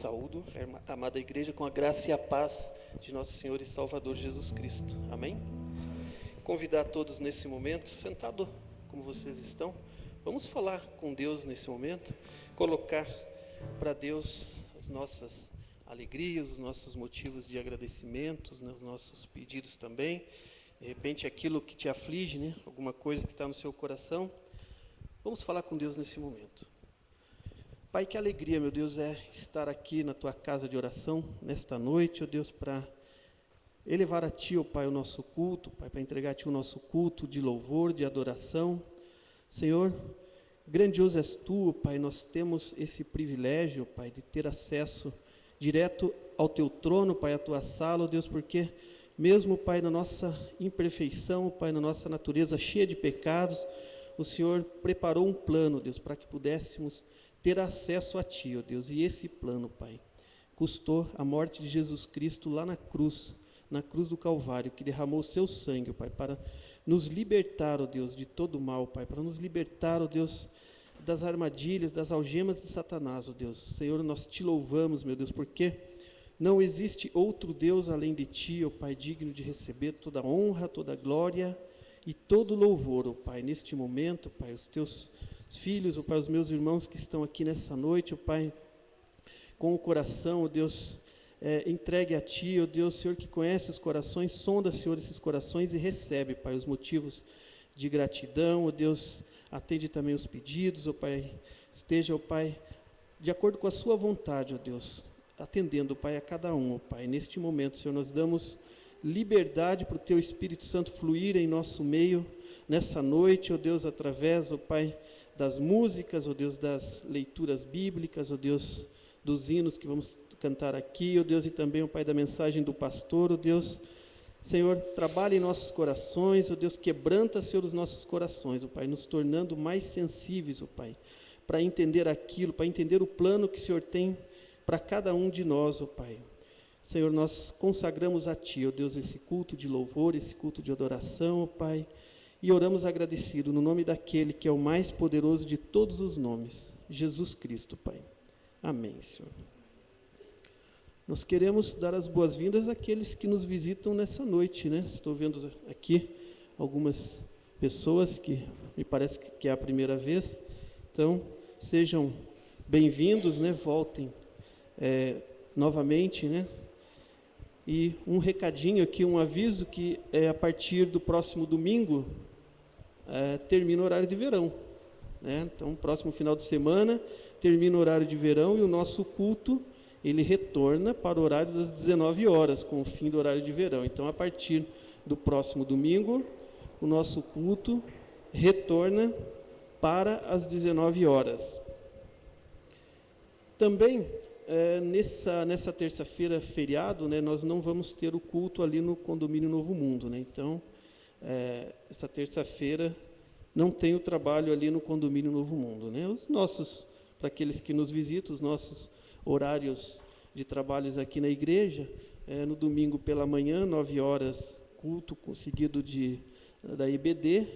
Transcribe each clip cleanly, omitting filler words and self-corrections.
Saúdo a amada igreja com a graça e a paz de nosso Senhor e Salvador Jesus Cristo. Amém? Convidar todos nesse momento, sentado como vocês estão, vamos falar com Deus nesse momento, colocar para Deus as nossas alegrias, os nossos motivos de agradecimentos, né, os nossos pedidos também, de repente aquilo que te aflige, né, alguma coisa que está no seu coração, vamos falar com Deus nesse momento. Pai, que alegria, meu Deus, é estar aqui na Tua casa de oração, nesta noite, ó Deus, para elevar a Ti, ó Pai, o nosso culto, Pai, para entregar a Ti o nosso culto de louvor, de adoração. Senhor, grandioso és Tu, ó Pai, nós temos esse privilégio, ó Pai, de ter acesso direto ao Teu trono, Pai, à Tua sala, ó Deus, porque mesmo, Pai, na nossa imperfeição, Pai, na nossa natureza cheia de pecados, o Senhor preparou um plano, Deus, para que pudéssemos ter acesso a Ti, ó Deus, e esse plano, Pai, custou a morte de Jesus Cristo lá na cruz do Calvário, que derramou o Seu sangue, ó Pai, para nos libertar, ó Deus, de todo o mal, Pai, para nos libertar, ó Deus, das armadilhas, das algemas de Satanás, ó Deus. Senhor, nós Te louvamos, meu Deus, porque não existe outro Deus além de Ti, ó Pai, digno de receber toda a honra, toda a glória e todo o louvor, ó Pai, neste momento, Pai, os Teus filhos, ó Pai, os meus irmãos que estão aqui nessa noite, ó Pai, com o coração, ó Deus, entregue a Ti, ó Deus, Senhor que conhece os corações, sonda, Senhor, esses corações e recebe, Pai, os motivos de gratidão, ó Deus, atende também os pedidos, ó Pai, esteja, ó Pai, de acordo com a Sua vontade, ó Deus, atendendo, Pai, a cada um, ó Pai, neste momento, Senhor, nós damos liberdade para o Teu Espírito Santo fluir em nosso meio, nessa noite, ó Deus, através, ó Pai, das músicas, ó Deus, das leituras bíblicas, ó Deus, dos hinos que vamos cantar aqui, ó Deus, e também, ó Pai, da mensagem do pastor, ó Deus. Senhor, trabalha em nossos corações, ó Deus, quebranta, Senhor, os nossos corações, ó Pai, nos tornando mais sensíveis, ó Pai, para entender aquilo, para entender o plano que o Senhor tem para cada um de nós, ó Pai. Senhor, nós consagramos a Ti, ó Deus, esse culto de louvor, esse culto de adoração, ó Pai, e oramos agradecido no nome daquele que é o mais poderoso de todos os nomes, Jesus Cristo, Pai. Amém, Senhor. Nós queremos dar as boas-vindas àqueles que nos visitam nessa noite, né? Estou vendo aqui algumas pessoas que me parece que é a primeira vez. Então, sejam bem-vindos, né? Voltem novamente, né? E um recadinho aqui, um aviso que a partir do próximo domingo termina o horário de verão, né? Então, próximo final de semana termina o horário de verão e o nosso culto ele retorna para o horário das 19 horas, com o fim do horário de verão. Então, a partir do próximo domingo, o nosso culto retorna para as 19 horas. Também, nessa terça-feira, feriado, né, nós não vamos ter o culto ali no Condomínio Novo Mundo, né? Então, essa terça-feira não tem o trabalho ali no Condomínio Novo Mundo, né? Os nossos, para aqueles que nos visitam, os nossos horários de trabalhos aqui na igreja, no domingo pela manhã, 9 horas, culto seguido da IBD,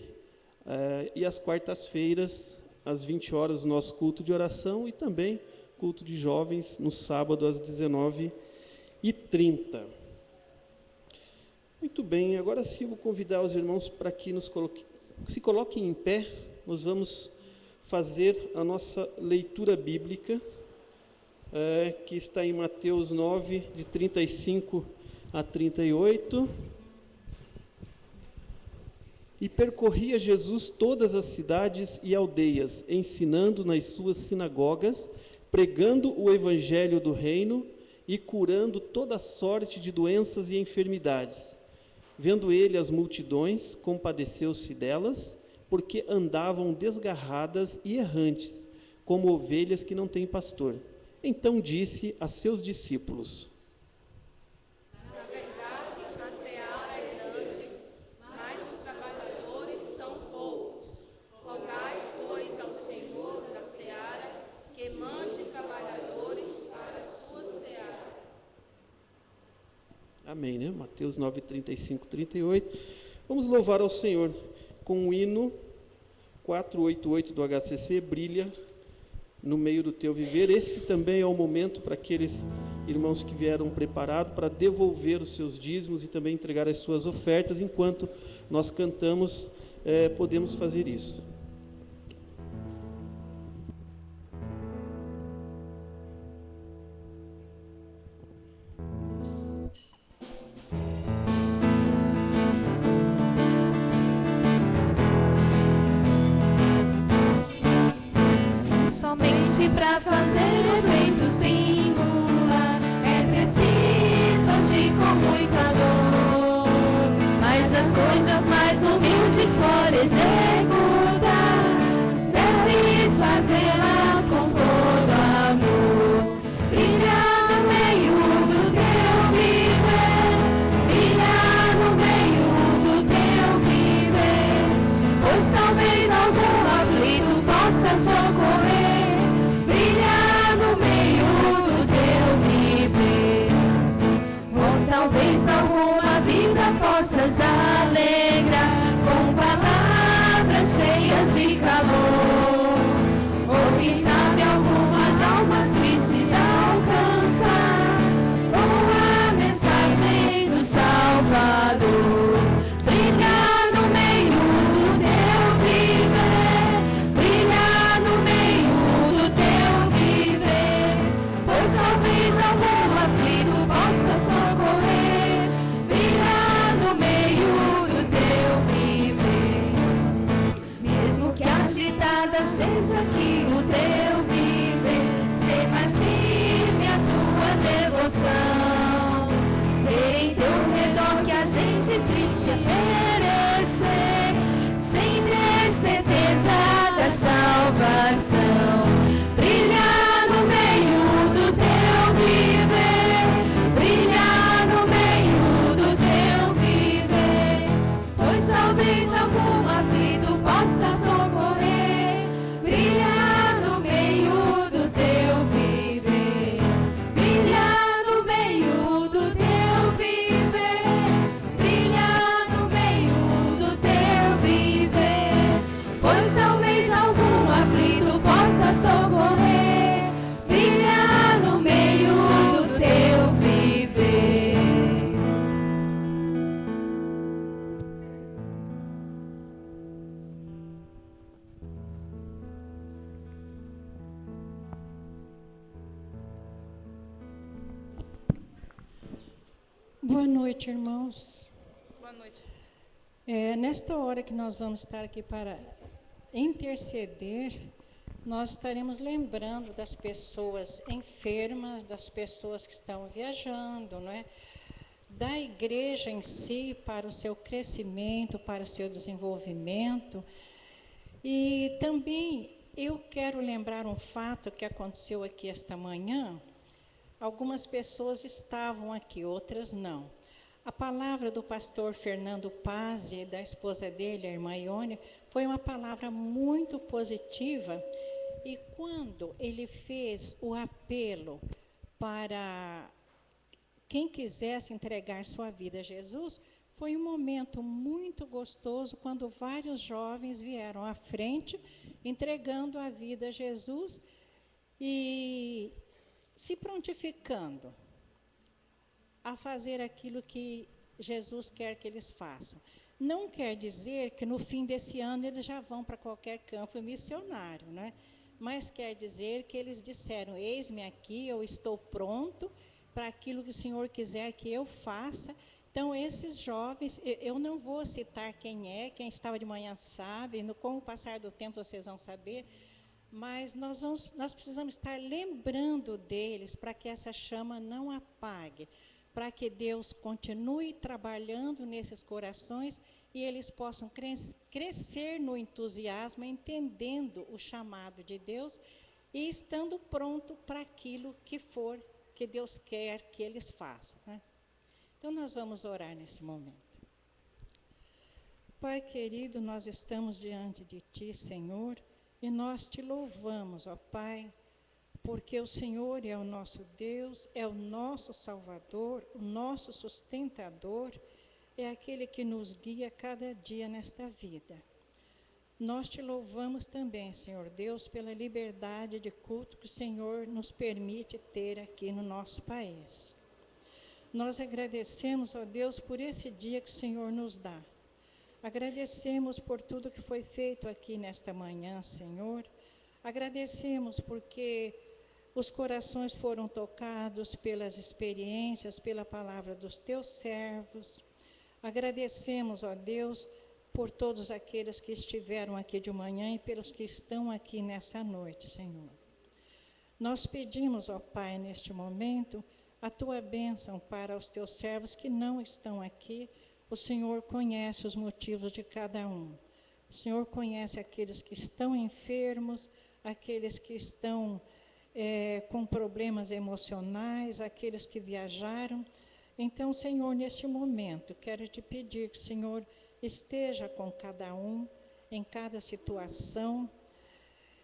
e às quartas-feiras, às 20 horas, o nosso culto de oração e também culto de jovens no sábado às 19h30. Muito bem, agora sim eu vou convidar os irmãos para que se coloquem em pé. Nós vamos fazer a nossa leitura bíblica, que está em Mateus 9, de 35 a 38. E percorria Jesus todas as cidades e aldeias, ensinando nas suas sinagogas, pregando o evangelho do reino e curando toda sorte de doenças e enfermidades. Vendo ele as multidões, compadeceu-se delas, porque andavam desgarradas e errantes, como ovelhas que não têm pastor. Então disse a seus discípulos: Na verdade, a seara é grande, mas os trabalhadores são poucos. Rogai, pois, ao Senhor da seara, que mande trabalhadores para a sua seara. Amém, né? Mateus 9, 35, 38. Vamos louvar ao Senhor com o hino 488 do HCC, Brilha no meio do teu viver. Esse também é o momento para aqueles irmãos que vieram preparados para devolver os seus dízimos e também entregar as suas ofertas. Enquanto nós cantamos, podemos fazer isso. Somente para fazer efeito singular é preciso agir com muita dor, mas as coisas mais humildes for executar, deves fazê-las com todo amor. Brilhar no meio do teu viver, brilhar no meio do teu viver, pois talvez algum aflito possa socorrer. Talvez alguma vida possas alegrar com palavras cheias de calor, ou quem sabe algumas almas tristes alcançar com a mensagem do Salvador. Brilhar no meio do teu viver, brilhar no meio do teu viver, pois talvez algum aflito possa socorrer. Agitada seja aqui o teu viver, ser mais firme a tua devoção. Ver em teu redor que a gente triste perecer, sem ter certeza da salvação. Brilhar no meio do teu viver, brilhar no meio do teu viver, pois talvez algum aflito possa socorrer. Brilhar no meio do teu viver, brilhar no meio do teu viver, brilhar no meio do teu viver, pois talvez algum aflito possa socorrer. Brilhar no meio do teu viver. Boa noite, irmãos. Boa noite. Nesta hora que nós vamos estar aqui para interceder, nós estaremos lembrando das pessoas enfermas, das pessoas que estão viajando, não é? Da igreja em si, para o seu crescimento, para o seu desenvolvimento. E também eu quero lembrar um fato que aconteceu aqui esta manhã. Algumas pessoas estavam aqui, outras não. A palavra do pastor Fernando Paz e da esposa dele, a irmã Iônia, foi uma palavra muito positiva. E quando ele fez o apelo para quem quisesse entregar sua vida a Jesus, foi um momento muito gostoso quando vários jovens vieram à frente, entregando a vida a Jesus e se prontificando a fazer aquilo que Jesus quer que eles façam. Não quer dizer que no fim desse ano eles já vão para qualquer campo missionário, né? Mas quer dizer que eles disseram: eis-me aqui, eu estou pronto para aquilo que o Senhor quiser que eu faça. Então, esses jovens, eu não vou citar quem estava de manhã sabe, com o passar do tempo vocês vão saber, mas nós precisamos estar lembrando deles para que essa chama não apague, para que Deus continue trabalhando nesses corações e eles possam crescer no entusiasmo, entendendo o chamado de Deus e estando pronto para aquilo que for que Deus quer que eles façam, né? Então, nós vamos orar nesse momento. Pai querido, nós estamos diante de Ti, Senhor, e nós Te louvamos, ó Pai, porque o Senhor é o nosso Deus, é o nosso Salvador, o nosso sustentador, é aquele que nos guia cada dia nesta vida. Nós te louvamos também, Senhor Deus, pela liberdade de culto que o Senhor nos permite ter aqui no nosso país. Nós agradecemos, ó Deus, por esse dia que o Senhor nos dá. Agradecemos por tudo que foi feito aqui nesta manhã, Senhor. Agradecemos porque os corações foram tocados pelas experiências, pela palavra dos teus servos. Agradecemos, ó Deus, por todos aqueles que estiveram aqui de manhã e pelos que estão aqui nessa noite, Senhor. Nós pedimos, ó Pai, neste momento, a tua bênção para os teus servos que não estão aqui. O Senhor conhece os motivos de cada um. O Senhor conhece aqueles que estão enfermos, aqueles que estão com problemas emocionais, aqueles que viajaram. Então, Senhor, neste momento, quero te pedir que o Senhor esteja com cada um, em cada situação,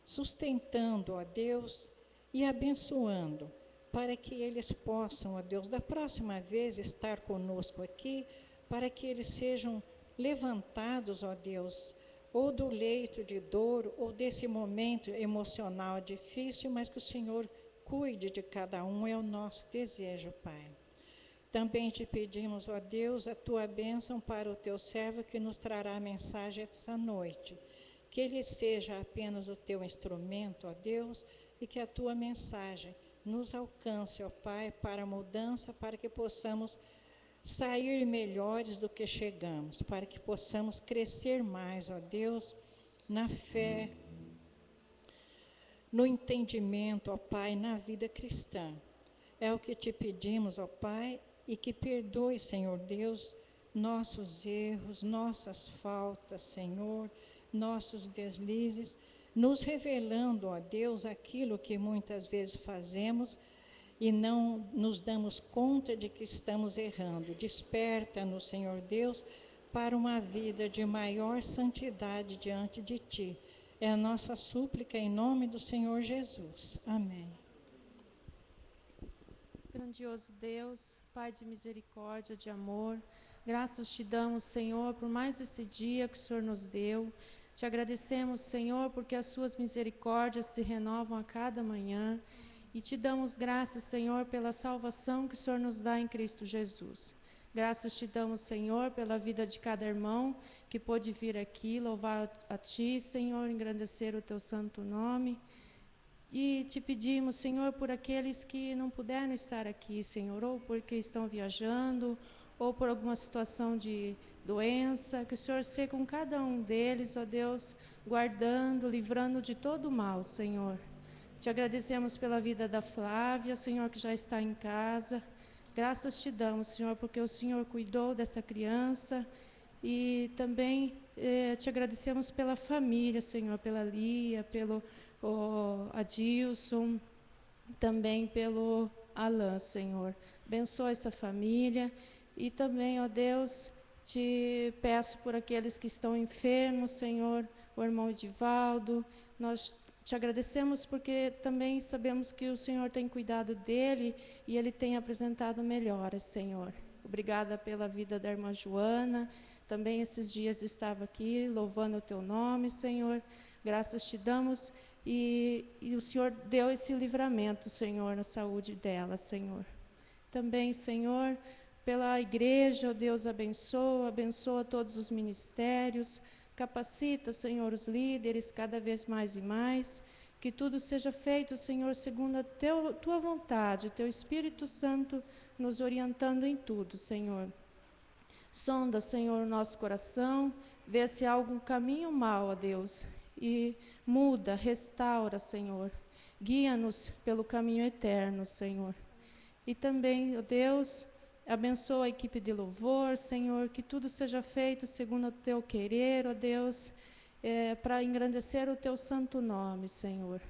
sustentando, ó Deus, e abençoando, para que eles possam, ó Deus, da próxima vez estar conosco aqui, para que eles sejam levantados, ó Deus, ou do leito de dor, ou desse momento emocional difícil, mas que o Senhor cuide de cada um, é o nosso desejo, Pai. Também te pedimos, ó Deus, a tua bênção para o teu servo que nos trará a mensagem essa noite. Que ele seja apenas o teu instrumento, ó Deus, e que a tua mensagem nos alcance, ó Pai, para a mudança, para que possamos sair melhores do que chegamos, para que possamos crescer mais, ó Deus, na fé, no entendimento, ó Pai, na vida cristã. É o que te pedimos, ó Pai, e que perdoe, Senhor Deus, nossos erros, nossas faltas, Senhor, nossos deslizes, nos revelando, ó Deus, aquilo que muitas vezes fazemos e não nos damos conta de que estamos errando. Desperta-nos, Senhor Deus, para uma vida de maior santidade diante de Ti. É a nossa súplica em nome do Senhor Jesus. Amém. Grandioso Deus, Pai de misericórdia, de amor, graças te damos, Senhor, por mais esse dia que o Senhor nos deu. Te agradecemos, Senhor, porque as suas misericórdias se renovam a cada manhã. E te damos graças, Senhor, pela salvação que o Senhor nos dá em Cristo Jesus. Graças te damos, Senhor, pela vida de cada irmão que pôde vir aqui louvar a Ti, Senhor, engrandecer o Teu santo nome. E te pedimos, Senhor, por aqueles que não puderam estar aqui, Senhor, ou porque estão viajando, ou por alguma situação de doença, que o Senhor seja com cada um deles, ó Deus, guardando, livrando de todo o mal, Senhor. Te agradecemos pela vida da Flávia, Senhor, que já está em casa. Graças te damos, Senhor, porque o Senhor cuidou dessa criança. E também te agradecemos pela família, Senhor, pela Lia, pelo Adilson, também pelo Alan, Senhor. Abençoa essa família. E também, ó Deus, te peço por aqueles que estão enfermos, Senhor, o irmão Edivaldo. Nós te agradecemos porque também sabemos que o Senhor tem cuidado dele e ele tem apresentado melhoras, Senhor. Obrigada pela vida da irmã Joana. Também esses dias estava aqui louvando o teu nome, Senhor. Graças te damos e o Senhor deu esse livramento, Senhor, na saúde dela, Senhor. Também, Senhor, pela igreja, ó Deus, abençoa todos os ministérios. Capacita, Senhor, os líderes cada vez mais e mais, que tudo seja feito, Senhor, segundo a Tua vontade, o Teu Espírito Santo nos orientando em tudo, Senhor. Sonda, Senhor, o nosso coração, vê se há algum caminho mau, ó Deus, e muda, restaura, Senhor. Guia-nos pelo caminho eterno, Senhor. E também, ó Deus, abençoa a equipe de louvor, Senhor, que tudo seja feito segundo o Teu querer, ó Deus, para engrandecer o Teu santo nome, Senhor.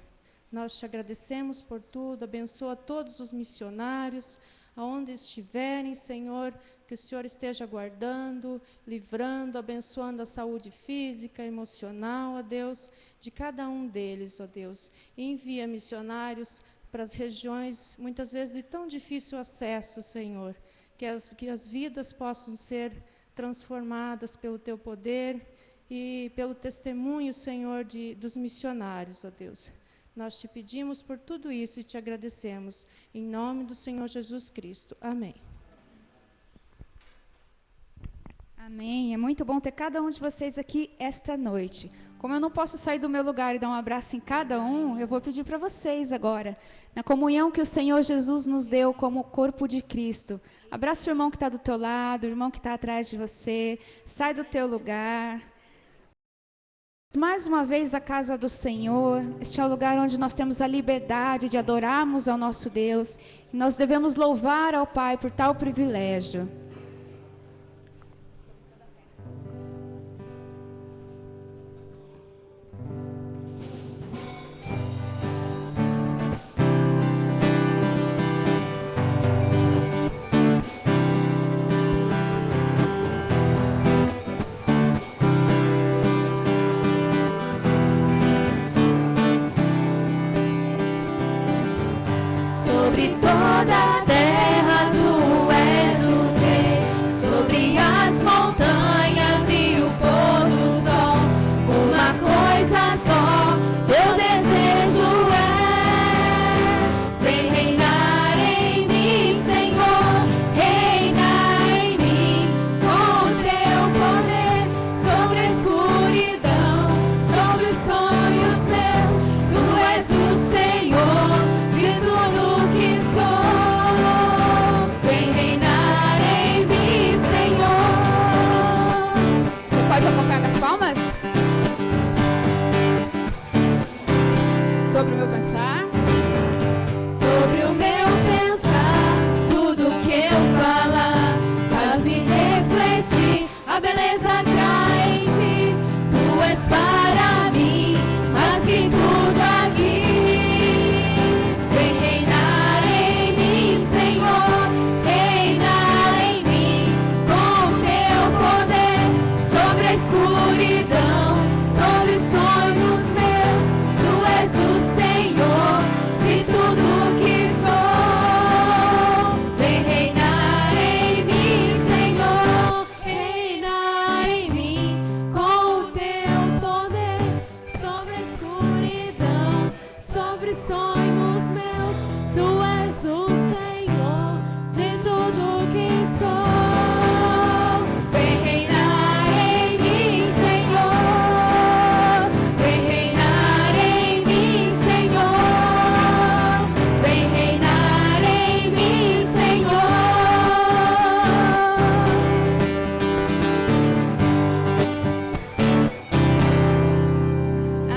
Nós te agradecemos por tudo, abençoa todos os missionários, aonde estiverem, Senhor, que o Senhor esteja guardando, livrando, abençoando a saúde física, emocional, ó Deus, de cada um deles, ó Deus. E envia missionários para as regiões, muitas vezes de tão difícil acesso, Senhor, que as vidas possam ser transformadas pelo Teu poder e pelo testemunho, Senhor, dos missionários, ó Deus. Nós te pedimos por tudo isso e te agradecemos. Em nome do Senhor Jesus Cristo. Amém. Amém. É muito bom ter cada um de vocês aqui esta noite. Como eu não posso sair do meu lugar e dar um abraço em cada um, eu vou pedir para vocês agora, na comunhão que o Senhor Jesus nos deu como corpo de Cristo. Abraça o irmão que está do teu lado, o irmão que está atrás de você. Sai do teu lugar. Mais uma vez a casa do Senhor. Este é o lugar onde nós temos a liberdade de adorarmos ao nosso Deus. E nós devemos louvar ao Pai por tal privilégio. Sobre toda a terra tu és o rei, sobre as montanhas e o pôr do sol. Uma coisa só eu desejo vem reinar em mim, Senhor, reina em mim com o teu poder sobre a escuridão, sobre os sonhos meus. Tu és o Senhor de tudo que sou, vem reinar em mim, Senhor. Você pode acompanhar com as palmas? Sobre o meu pensar. Sobre o meu pensar, tudo que eu falar, faz-me refletir a beleza que há em ti. Tu és para mim mais que tudo aqui. Vem reinar em mim, Senhor, reina em mim com o teu poder sobre a escuridão, sobre os sonhos meus. Tu és o Senhor de tudo que sou. Vem reinar em mim, Senhor, reina em mim com o teu poder sobre a escuridão, sobre os sonhos meus. Tu és o Senhor de tudo que sou. Vem reinar em mim, Senhor, vem reinar em mim, Senhor, vem reinar em mim, Senhor.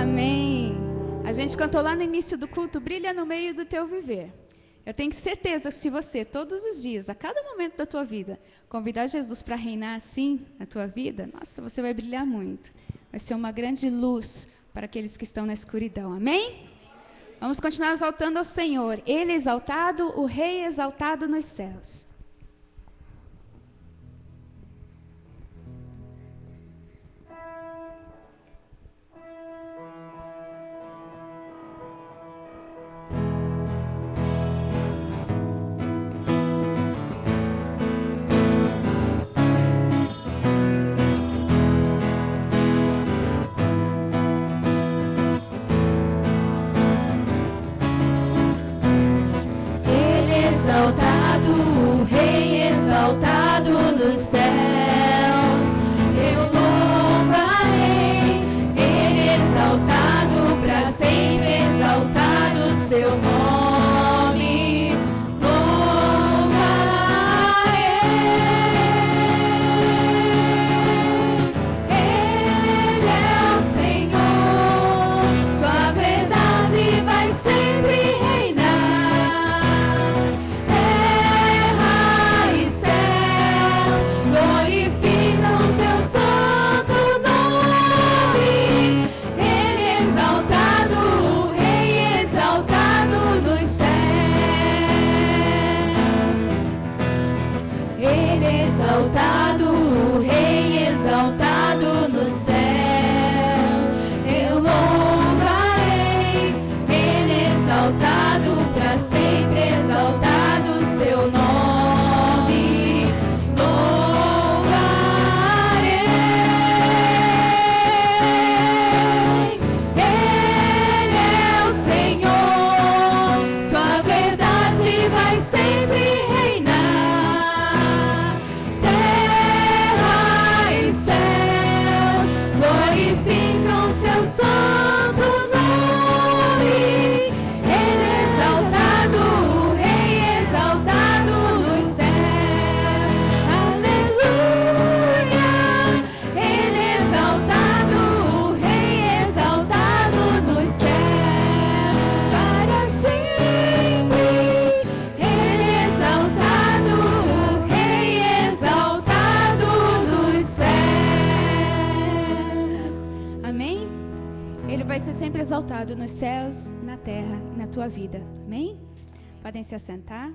Amém. A gente cantou lá no início do culto, brilha no meio do teu viver. Eu tenho certeza que se você, todos os dias, a cada momento da tua vida, convidar Jesus para reinar assim na tua vida, nossa, você vai brilhar muito. Vai ser uma grande luz para aqueles que estão na escuridão. Amém? Vamos continuar exaltando ao Senhor. Ele exaltado, o Rei exaltado nos céus. Ele exaltado, o Rei exaltado nos céus. Eu louvarei, Ele exaltado para sempre, exaltado seu nome. Ele é o Senhor, sua verdade vai sempre reinar. Terra e céus, glória vai ser sempre exaltado nos céus, na terra e na tua vida. Amém? Podem se assentar.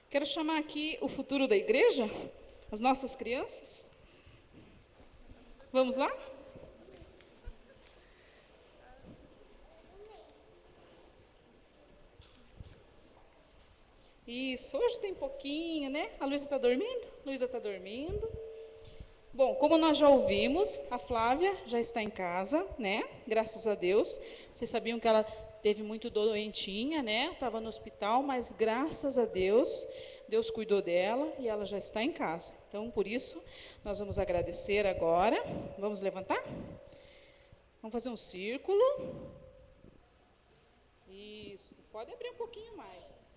Quero chamar aqui o futuro da igreja, as nossas crianças. Vamos lá? Isso, hoje tem pouquinho, né? A Luísa está dormindo? Luísa está dormindo. Bom, como nós já ouvimos, a Flávia já está em casa, né? Graças a Deus. Vocês sabiam que ela teve muito doentinha, né? Estava no hospital, mas graças a Deus, Deus cuidou dela e ela já está em casa. Então, por isso, nós vamos agradecer agora. Vamos levantar? Vamos fazer um círculo. Isso, pode abrir um pouquinho mais.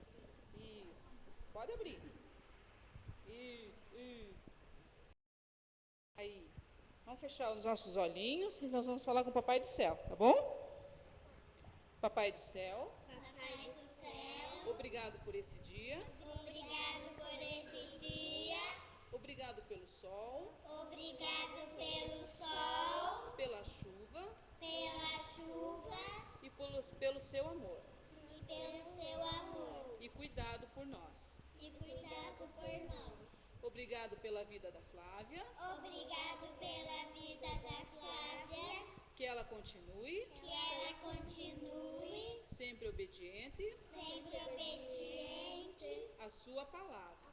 Isso, pode abrir. Isso. Aí, vamos fechar os nossos olhinhos e nós vamos falar com o Papai do Céu, tá bom? Papai do céu, obrigado por esse dia. Obrigado pelo sol. Pela chuva. E pelo seu amor. E cuidado por nós. Obrigado pela vida da Flávia. Que ela continue. Sempre obediente. À sua palavra.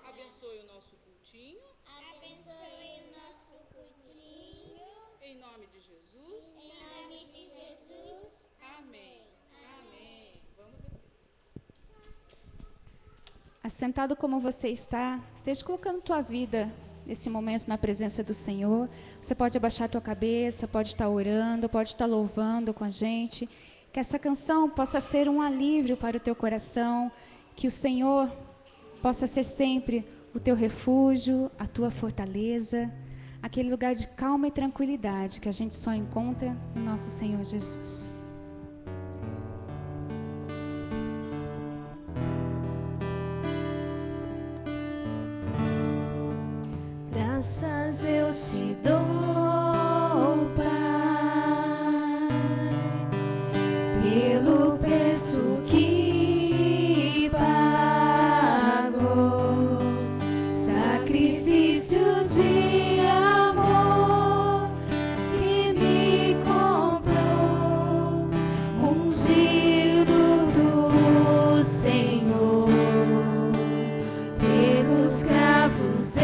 Abençoe o nosso cultinho. Em nome de Jesus. Amém. Vamos assim. Assentado como você está, esteja colocando tua vida nesse momento na presença do Senhor. Você pode abaixar tua cabeça, pode estar orando, pode estar louvando com a gente. Que essa canção possa ser um alívio para o teu coração, que o Senhor possa ser sempre o teu refúgio, a tua fortaleza, aquele lugar de calma e tranquilidade que a gente só encontra no nosso Senhor Jesus. Graças eu te dou, Pai, pelo preço que pagou, sacrifício de amor que me comprou, ungido do Senhor, pelos cravos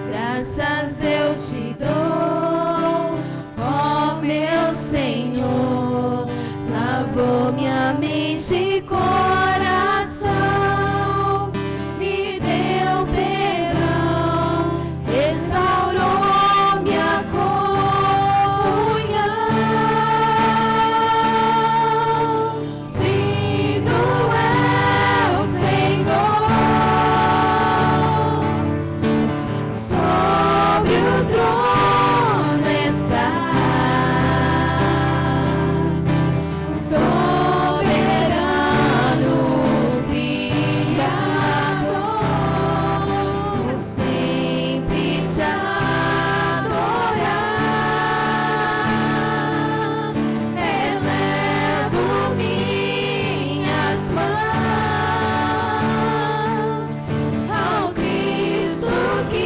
graças eu te dou, ó meu Senhor, lavou minha mente e coração, me deu perdão, restaurou minha comunhão. Digno é o Senhor sobre o trono estás, soberano Criador, vou sempre te adorar, elevo minhas mãos ao Cristo que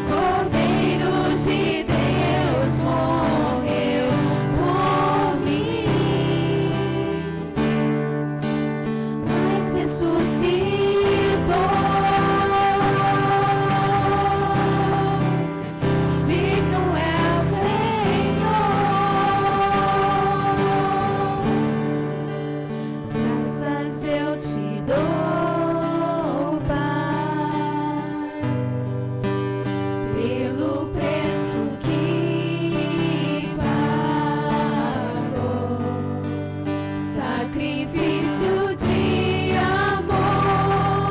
Cordeiro de Deus morreu por mim, mas ressuscitou. Digno é o Senhor, graças eu te dou, Pai, pelo preço que pagou, sacrifício de amor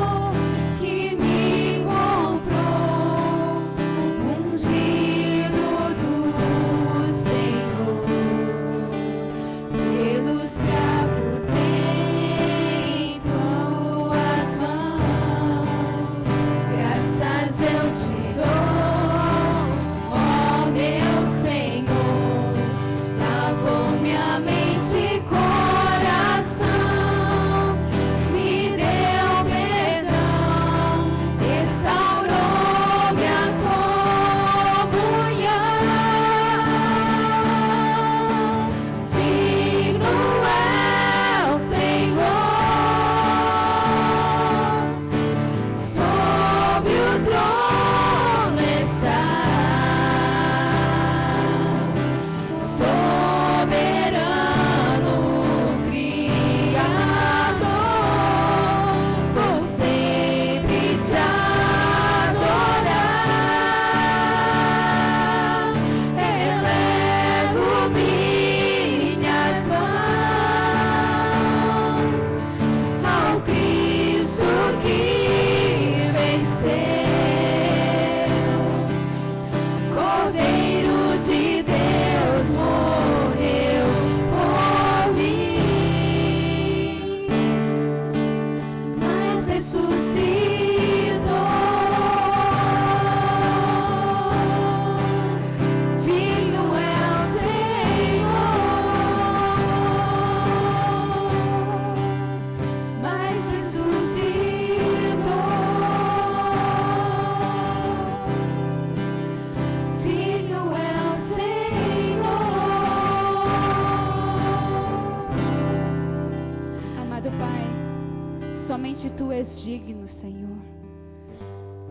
venceu. Cordeiro de Deus morreu por mim, mas ressuscitou. Digno é o Senhor, mas ressuscitou. Digno é o Senhor. Amado Pai, somente Tu és digno, Senhor.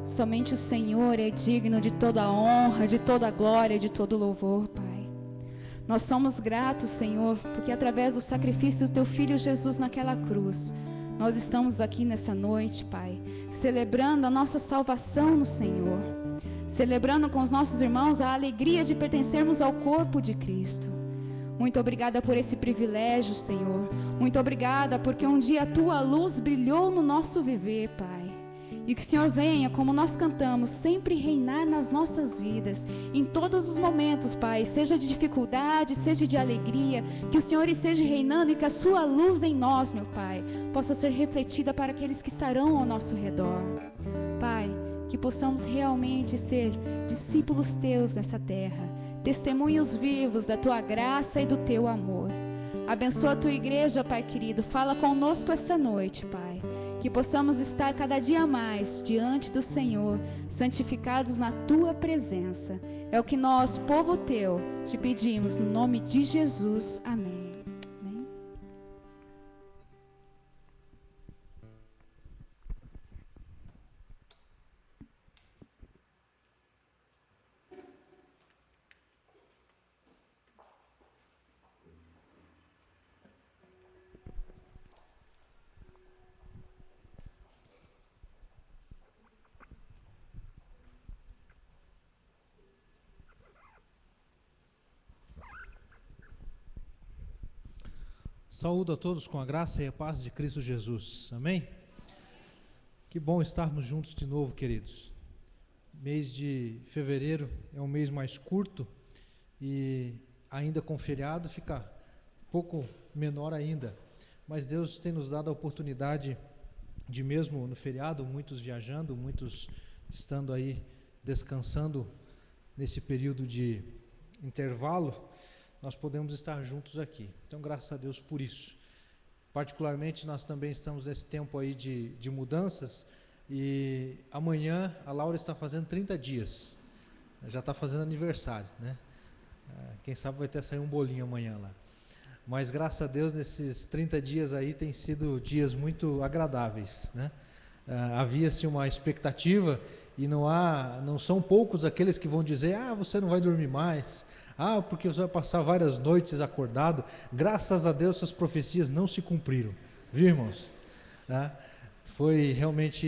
Somente o Senhor é digno de toda a honra, de toda a glória, de todo o louvor, Pai. Nós somos gratos, Senhor, porque através do sacrifício do Teu Filho Jesus naquela cruz, nós estamos aqui nessa noite, Pai, celebrando a nossa salvação no Senhor, celebrando com os nossos irmãos a alegria de pertencermos ao corpo de Cristo. Muito obrigada por esse privilégio, Senhor. Muito obrigada porque um dia a Tua luz brilhou no nosso viver, Pai. E que o Senhor venha, como nós cantamos, sempre reinar nas nossas vidas, em todos os momentos, Pai, seja de dificuldade, seja de alegria, que o Senhor esteja reinando e que a Sua luz em nós, meu Pai, possa ser refletida para aqueles que estarão ao nosso redor. Pai, que possamos realmente ser discípulos Teus nessa terra, testemunhos vivos da Tua graça e do Teu amor. Abençoa a Tua igreja, Pai querido, fala conosco essa noite, Pai. Que possamos estar cada dia mais diante do Senhor, santificados na Tua presença. É o que nós, povo Teu, te pedimos no nome de Jesus. Amém. Amém. Saúdo a todos com a graça e a paz de Cristo Jesus. Amém? Que bom estarmos juntos de novo, queridos. Mês de fevereiro é um mês mais curto e ainda com feriado fica um pouco menor ainda. Mas Deus tem nos dado a oportunidade de, mesmo no feriado, muitos viajando, muitos estando aí descansando nesse período de intervalo, nós podemos estar juntos aqui. Então, graças a Deus por isso. Particularmente, nós também estamos nesse tempo aí de mudanças, e amanhã a Laura está fazendo 30 dias, já está fazendo aniversário, né? Quem sabe vai até sair um bolinho amanhã lá. Mas, graças a Deus, nesses 30 dias aí, tem sido dias muito agradáveis, né? Havia-se uma expectativa, e não são poucos aqueles que vão dizer, você não vai dormir mais, porque você vai passar várias noites acordado. Graças a Deus essas profecias não se cumpriram, viu, irmãos?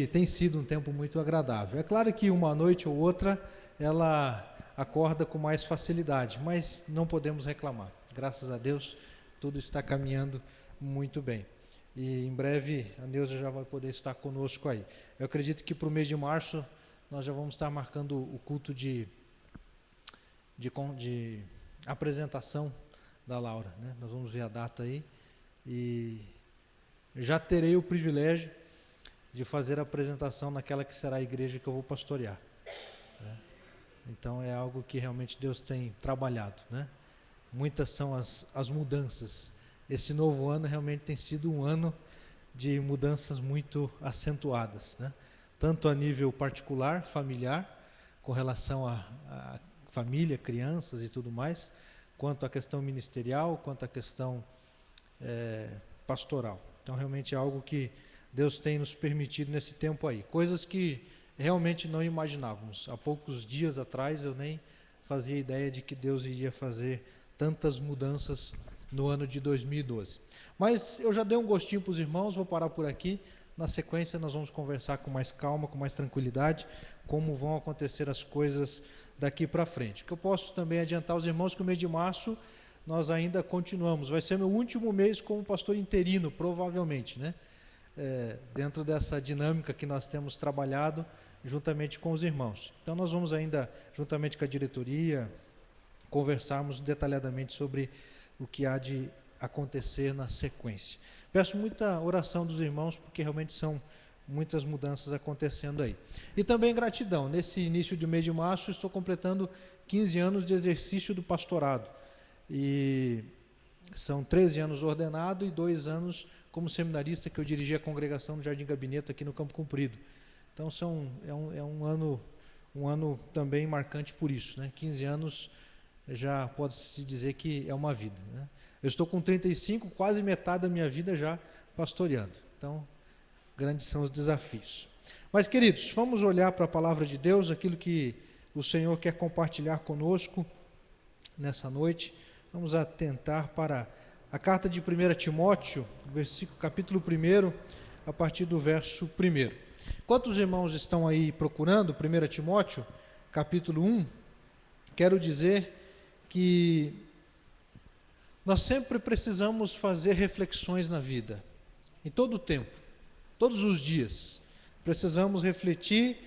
Tem sido um tempo muito agradável. É claro que uma noite ou outra ela acorda com mais facilidade, mas não podemos reclamar. Graças a Deus tudo está caminhando muito bem. E em breve a Neuza já vai poder estar conosco aí. Eu acredito que para o mês de março nós já vamos estar marcando o culto de apresentação da Laura, né? Nós vamos ver a data aí e já terei o privilégio de fazer a apresentação naquela que será a igreja que eu vou pastorear, né? Então é algo que realmente Deus tem trabalhado, né? Muitas são as mudanças. Esse novo ano realmente tem sido um ano de mudanças muito acentuadas, né? Tanto a nível particular, familiar, com relação a família, crianças e tudo mais, quanto a questão ministerial, quanto a questão pastoral. Então realmente é algo que Deus tem nos permitido nesse tempo aí, coisas que realmente não imaginávamos. Há poucos dias atrás eu nem fazia ideia de que Deus iria fazer tantas mudanças no ano de 2012. Mas eu já dei um gostinho para os irmãos, vou parar por aqui. Na sequência nós vamos conversar com mais calma, com mais tranquilidade, como vão acontecer as coisas daqui para frente. Que eu posso também adiantar aos irmãos que o mês de março nós ainda continuamos. Vai ser meu último mês como pastor interino, provavelmente, né? dentro dessa dinâmica que nós temos trabalhado juntamente com os irmãos. Então nós vamos ainda, juntamente com a diretoria, conversarmos detalhadamente sobre o que há de acontecer na sequência. Peço muita oração dos irmãos, porque realmente são muitas mudanças acontecendo aí. E também gratidão. Nesse início de mês de março, estou completando 15 anos de exercício do pastorado. E são 13 anos ordenado e 2 anos como seminarista, que eu dirigi a congregação no Jardim Gabinete, aqui no Campo Comprido. Então é um ano também marcante por isso, né? 15 anos já pode-se dizer que é uma vida, né? Eu estou com 35, quase metade da minha vida já pastoreando. Então, grandes são os desafios. Mas, queridos, vamos olhar para a palavra de Deus, aquilo que o Senhor quer compartilhar conosco nessa noite. Vamos atentar para a carta de 1 Timóteo, capítulo 1, a partir do verso 1. Quantos irmãos estão aí procurando 1 Timóteo, capítulo 1? Quero dizer que nós sempre precisamos fazer reflexões na vida, em todo o tempo, todos os dias. Precisamos refletir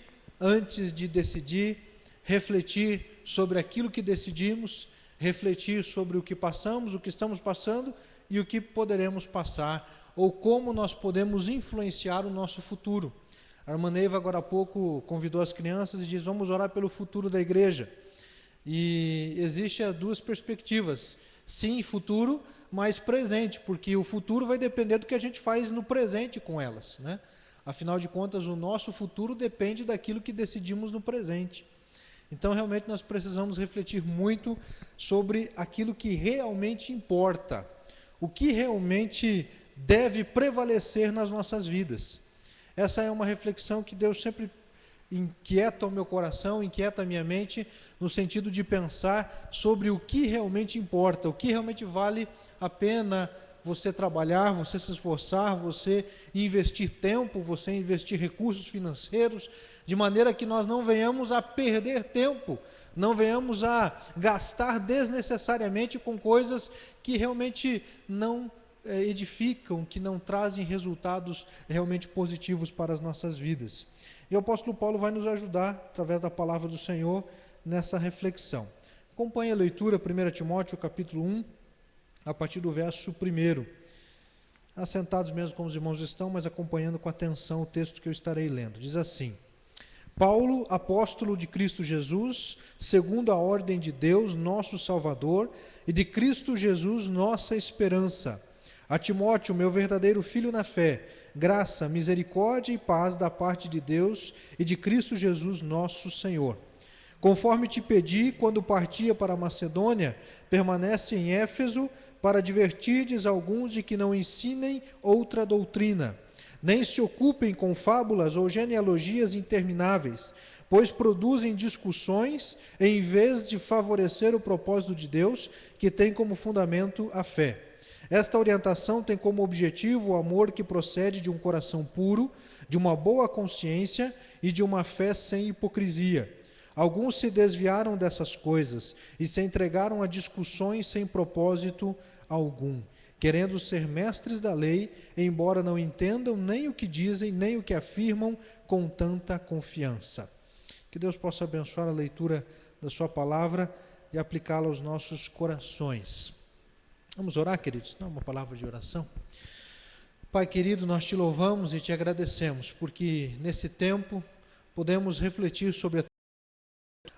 antes de decidir, refletir sobre aquilo que decidimos, refletir sobre o que passamos, o que estamos passando e o que poderemos passar, ou como nós podemos influenciar o nosso futuro. A irmã Neiva, agora há pouco, convidou as crianças e diz: vamos orar pelo futuro da igreja. E existem as duas perspectivas, sim, futuro, mas presente, porque o futuro vai depender do que a gente faz no presente com elas, né? Afinal de contas, o nosso futuro depende daquilo que decidimos no presente. Então, realmente, nós precisamos refletir muito sobre aquilo que realmente importa, o que realmente deve prevalecer nas nossas vidas. Essa é uma reflexão que Deus sempre inquieta o meu coração, inquieta a minha mente, no sentido de pensar sobre o que realmente importa, o que realmente vale a pena você trabalhar, você se esforçar, você investir tempo, você investir recursos financeiros, de maneira que nós não venhamos a perder tempo, não venhamos a gastar desnecessariamente com coisas que realmente não edificam, que não trazem resultados realmente positivos para as nossas vidas. E o apóstolo Paulo vai nos ajudar, através da palavra do Senhor, nessa reflexão. Acompanhe a leitura, 1 Timóteo, capítulo 1, a partir do verso 1. Assentados mesmo como os irmãos estão, mas acompanhando com atenção o texto que eu estarei lendo. Diz assim: Paulo, apóstolo de Cristo Jesus, segundo a ordem de Deus, nosso Salvador, e de Cristo Jesus, nossa esperança. A Timóteo, meu verdadeiro filho na fé, graça, misericórdia e paz da parte de Deus e de Cristo Jesus, nosso Senhor. Conforme te pedi, quando partia para a Macedônia, permanece em Éfeso, para advertirdes alguns de que não ensinem outra doutrina, nem se ocupem com fábulas ou genealogias intermináveis, pois produzem discussões em vez de favorecer o propósito de Deus, que tem como fundamento a fé. Esta orientação tem como objetivo o amor que procede de um coração puro, de uma boa consciência e de uma fé sem hipocrisia. Alguns se desviaram dessas coisas e se entregaram a discussões sem propósito algum, querendo ser mestres da lei, embora não entendam nem o que dizem, nem o que afirmam com tanta confiança. Que Deus possa abençoar a leitura da sua palavra e aplicá-la aos nossos corações. Vamos orar, queridos? Dá uma palavra de oração. Pai querido, nós te louvamos e te agradecemos, porque nesse tempo podemos refletir sobre a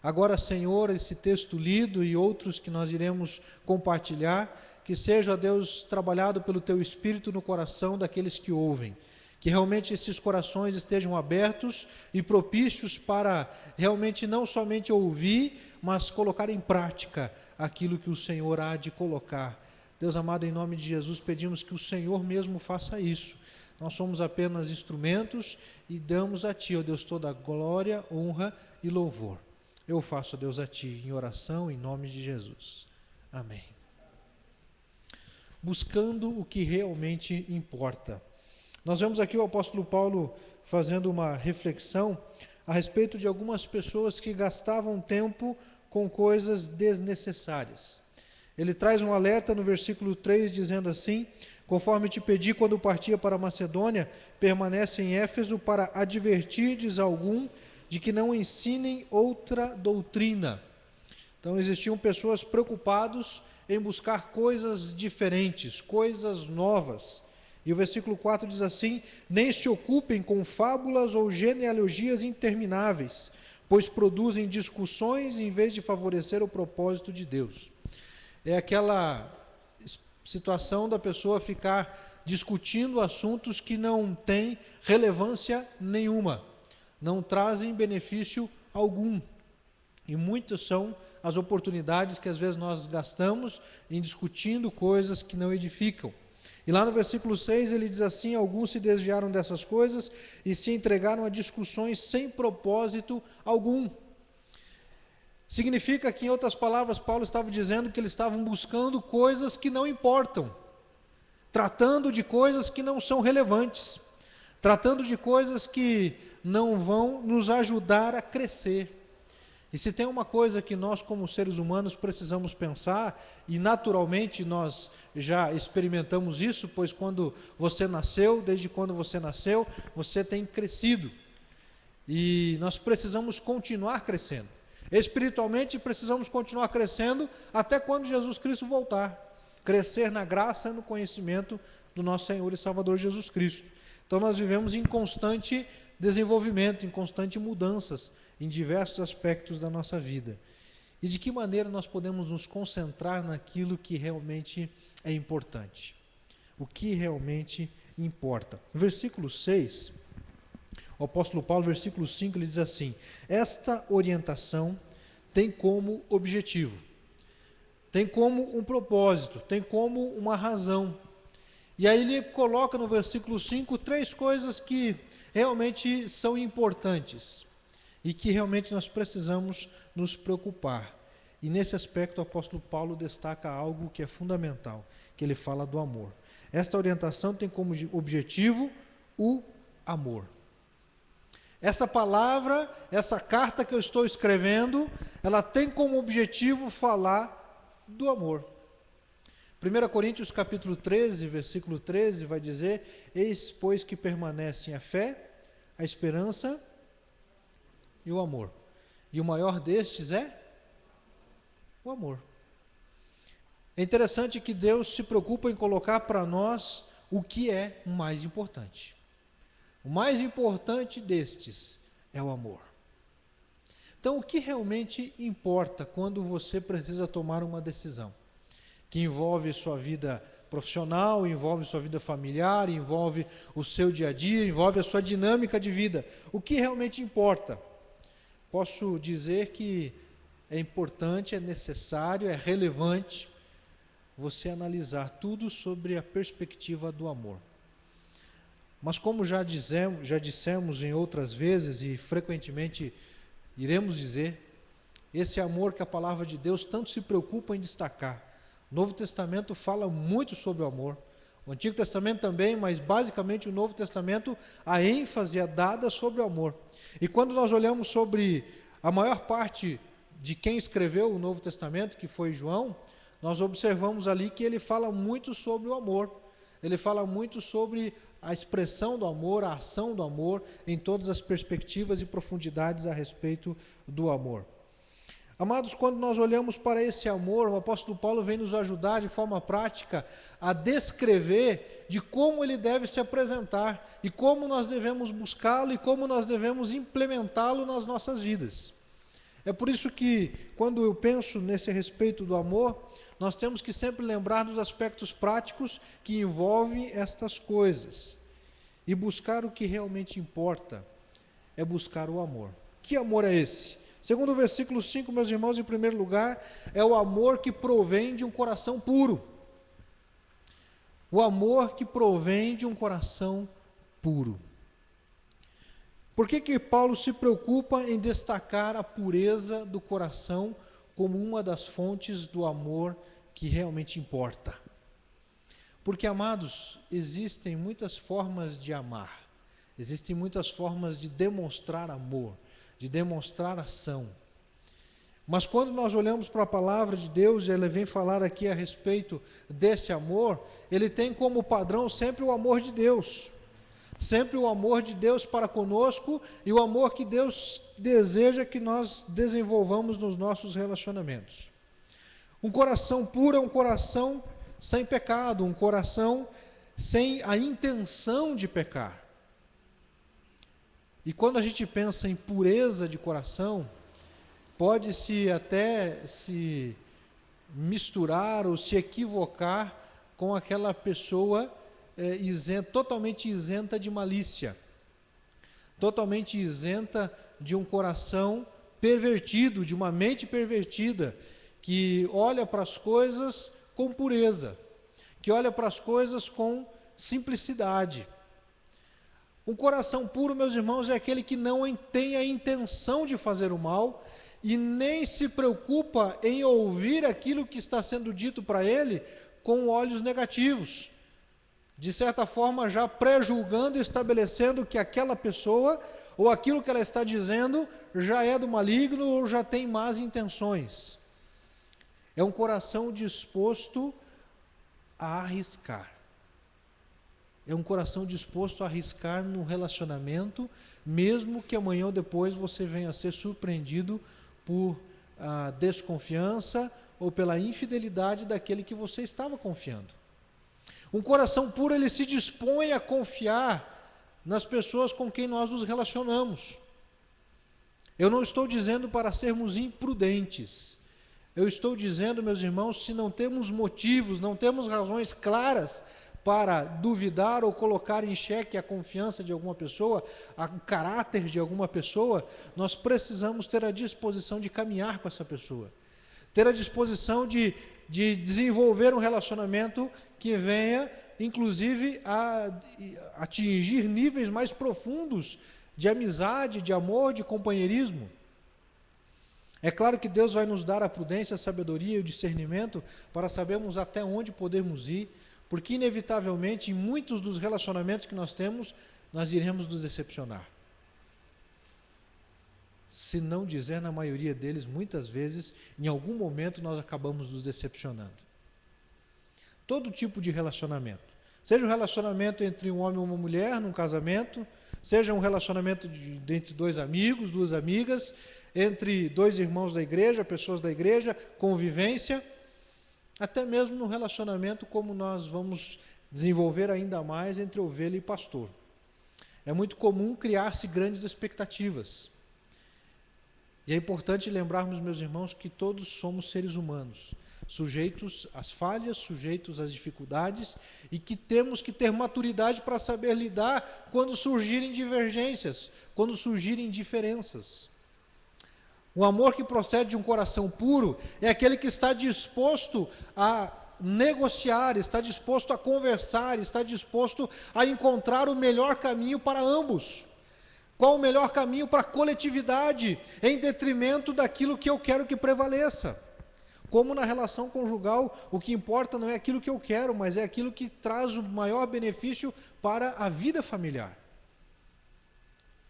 Agora, Senhor, esse texto lido e outros que nós iremos compartilhar, que seja, ó Deus, trabalhado pelo Teu Espírito no coração daqueles que ouvem, que realmente esses corações estejam abertos e propícios para realmente não somente ouvir, mas colocar em prática aquilo que o Senhor há de colocar. Deus amado, em nome de Jesus, pedimos que o Senhor mesmo faça isso. Nós somos apenas instrumentos e damos a Ti, ó Deus, toda a glória, honra e louvor. Eu faço, ó Deus, a Ti, em oração, em nome de Jesus. Amém. Buscando o que realmente importa. Nós vemos aqui o apóstolo Paulo fazendo uma reflexão a respeito de algumas pessoas que gastavam tempo com coisas desnecessárias. Ele traz um alerta no versículo 3, dizendo assim: conforme te pedi quando partia para a Macedônia, permanece em Éfeso para advertirdes algum de que não ensinem outra doutrina. Então existiam pessoas preocupadas em buscar coisas diferentes, coisas novas. E o versículo 4 diz assim: nem se ocupem com fábulas ou genealogias intermináveis, pois produzem discussões em vez de favorecer o propósito de Deus. É aquela situação da pessoa ficar discutindo assuntos que não têm relevância nenhuma, não trazem benefício algum. E muitas são as oportunidades que às vezes nós gastamos em discutindo coisas que não edificam. E lá no versículo 6 ele diz assim: alguns se desviaram dessas coisas e se entregaram a discussões sem propósito algum. Significa que, em outras palavras, Paulo estava dizendo que eles estavam buscando coisas que não importam, tratando de coisas que não são relevantes, tratando de coisas que não vão nos ajudar a crescer. E se tem uma coisa que nós, como seres humanos, precisamos pensar, e naturalmente nós já experimentamos isso, pois quando você nasceu, desde quando você nasceu, você tem crescido. E nós precisamos continuar crescendo. Espiritualmente precisamos continuar crescendo até quando Jesus Cristo voltar. Crescer na graça e no conhecimento do nosso Senhor e Salvador Jesus Cristo. Então nós vivemos em constante desenvolvimento, em constante mudanças em diversos aspectos da nossa vida. E de que maneira nós podemos nos concentrar naquilo que realmente é importante? O que realmente importa? Versículo 6, o apóstolo Paulo, versículo 5, ele diz assim: esta orientação tem como objetivo, tem como um propósito, tem como uma razão. E aí ele coloca no versículo 5 três coisas que realmente são importantes e que realmente nós precisamos nos preocupar. E nesse aspecto o apóstolo Paulo destaca algo que é fundamental, que ele fala do amor. Esta orientação tem como objetivo o amor. Essa palavra, essa carta que eu estou escrevendo, ela tem como objetivo falar do amor. 1 Coríntios capítulo 13, versículo 13, vai dizer: eis, pois, que permanecem a fé, a esperança e o amor. E o maior destes é o amor. É interessante que Deus se preocupa em colocar para nós o que é o mais importante. O mais importante destes é o amor. Então, o que realmente importa quando você precisa tomar uma decisão que envolve sua vida profissional, envolve sua vida familiar, envolve o seu dia a dia, envolve a sua dinâmica de vida? O que realmente importa? Posso dizer que é importante, é necessário, é relevante você analisar tudo sobre a perspectiva do amor. Mas como já dissemos em outras vezes e frequentemente iremos dizer, esse amor que a palavra de Deus tanto se preocupa em destacar. O Novo Testamento fala muito sobre o amor. O Antigo Testamento também, mas basicamente o Novo Testamento, a ênfase é dada sobre o amor. E quando nós olhamos sobre a maior parte de quem escreveu o Novo Testamento, que foi João, nós observamos ali que ele fala muito sobre o amor. Ele fala muito sobre a expressão do amor, a ação do amor, em todas as perspectivas e profundidades a respeito do amor. Amados, quando nós olhamos para esse amor, o apóstolo Paulo vem nos ajudar de forma prática a descrever de como ele deve se apresentar e como nós devemos buscá-lo e como nós devemos implementá-lo nas nossas vidas. É por isso que, quando eu penso nesse respeito do amor, nós temos que sempre lembrar dos aspectos práticos que envolvem estas coisas. E buscar o que realmente importa é buscar o amor. Que amor é esse? Segundo o versículo 5, meus irmãos, em primeiro lugar, é o amor que provém de um coração puro. O amor que provém de um coração puro. Por que Paulo se preocupa em destacar a pureza do coração como uma das fontes do amor que realmente importa? Porque, amados, existem muitas formas de amar, existem muitas formas de demonstrar amor, de demonstrar ação. Mas quando nós olhamos para a palavra de Deus, e ela vem falar aqui a respeito desse amor, ele tem como padrão sempre o amor de Deus. Sempre o amor de Deus para conosco e o amor que Deus deseja que nós desenvolvamos nos nossos relacionamentos. Um coração puro é um coração sem pecado, um coração sem a intenção de pecar. E quando a gente pensa em pureza de coração, pode-se até se misturar ou se equivocar com aquela pessoa totalmente isenta de malícia, totalmente isenta de um coração pervertido, de uma mente pervertida, que olha para as coisas com pureza, que olha para as coisas com simplicidade. Um coração puro, meus irmãos, é aquele que não tem a intenção de fazer o mal e nem se preocupa em ouvir aquilo que está sendo dito para ele com olhos negativos. De certa forma, já pré-julgando e estabelecendo que aquela pessoa ou aquilo que ela está dizendo já é do maligno ou já tem más intenções. É um coração disposto a arriscar. É um coração disposto a arriscar no relacionamento, mesmo que amanhã ou depois você venha a ser surpreendido por desconfiança ou pela infidelidade daquele que você estava confiando. Um coração puro, ele se dispõe a confiar nas pessoas com quem nós nos relacionamos. Eu não estou dizendo para sermos imprudentes. Eu estou dizendo, meus irmãos, se não temos motivos, não temos razões claras para duvidar ou colocar em xeque a confiança de alguma pessoa, o caráter de alguma pessoa, nós precisamos ter a disposição de caminhar com essa pessoa. Ter a disposição de desenvolver um relacionamento que venha, inclusive, a atingir níveis mais profundos de amizade, de amor, de companheirismo. É claro que Deus vai nos dar a prudência, a sabedoria e o discernimento para sabermos até onde podemos ir, porque inevitavelmente em muitos dos relacionamentos que nós temos, nós iremos nos decepcionar. Se não dizer na maioria deles, muitas vezes, em algum momento nós acabamos nos decepcionando. Todo tipo de relacionamento. Seja um relacionamento entre um homem e uma mulher, num casamento, seja um relacionamento entre dois amigos, duas amigas, entre dois irmãos da igreja, pessoas da igreja, convivência, até mesmo no relacionamento como nós vamos desenvolver ainda mais entre ovelha e pastor. É muito comum criar-se grandes expectativas. E é importante lembrarmos, meus irmãos, que todos somos seres humanos, sujeitos às falhas, sujeitos às dificuldades, e que temos que ter maturidade para saber lidar quando surgirem divergências, quando surgirem diferenças. O amor que procede de um coração puro é aquele que está disposto a negociar, está disposto a conversar, está disposto a encontrar o melhor caminho para ambos. Qual o melhor caminho para a coletividade, em detrimento daquilo que eu quero que prevaleça? Como na relação conjugal, o que importa não é aquilo que eu quero, mas é aquilo que traz o maior benefício para a vida familiar.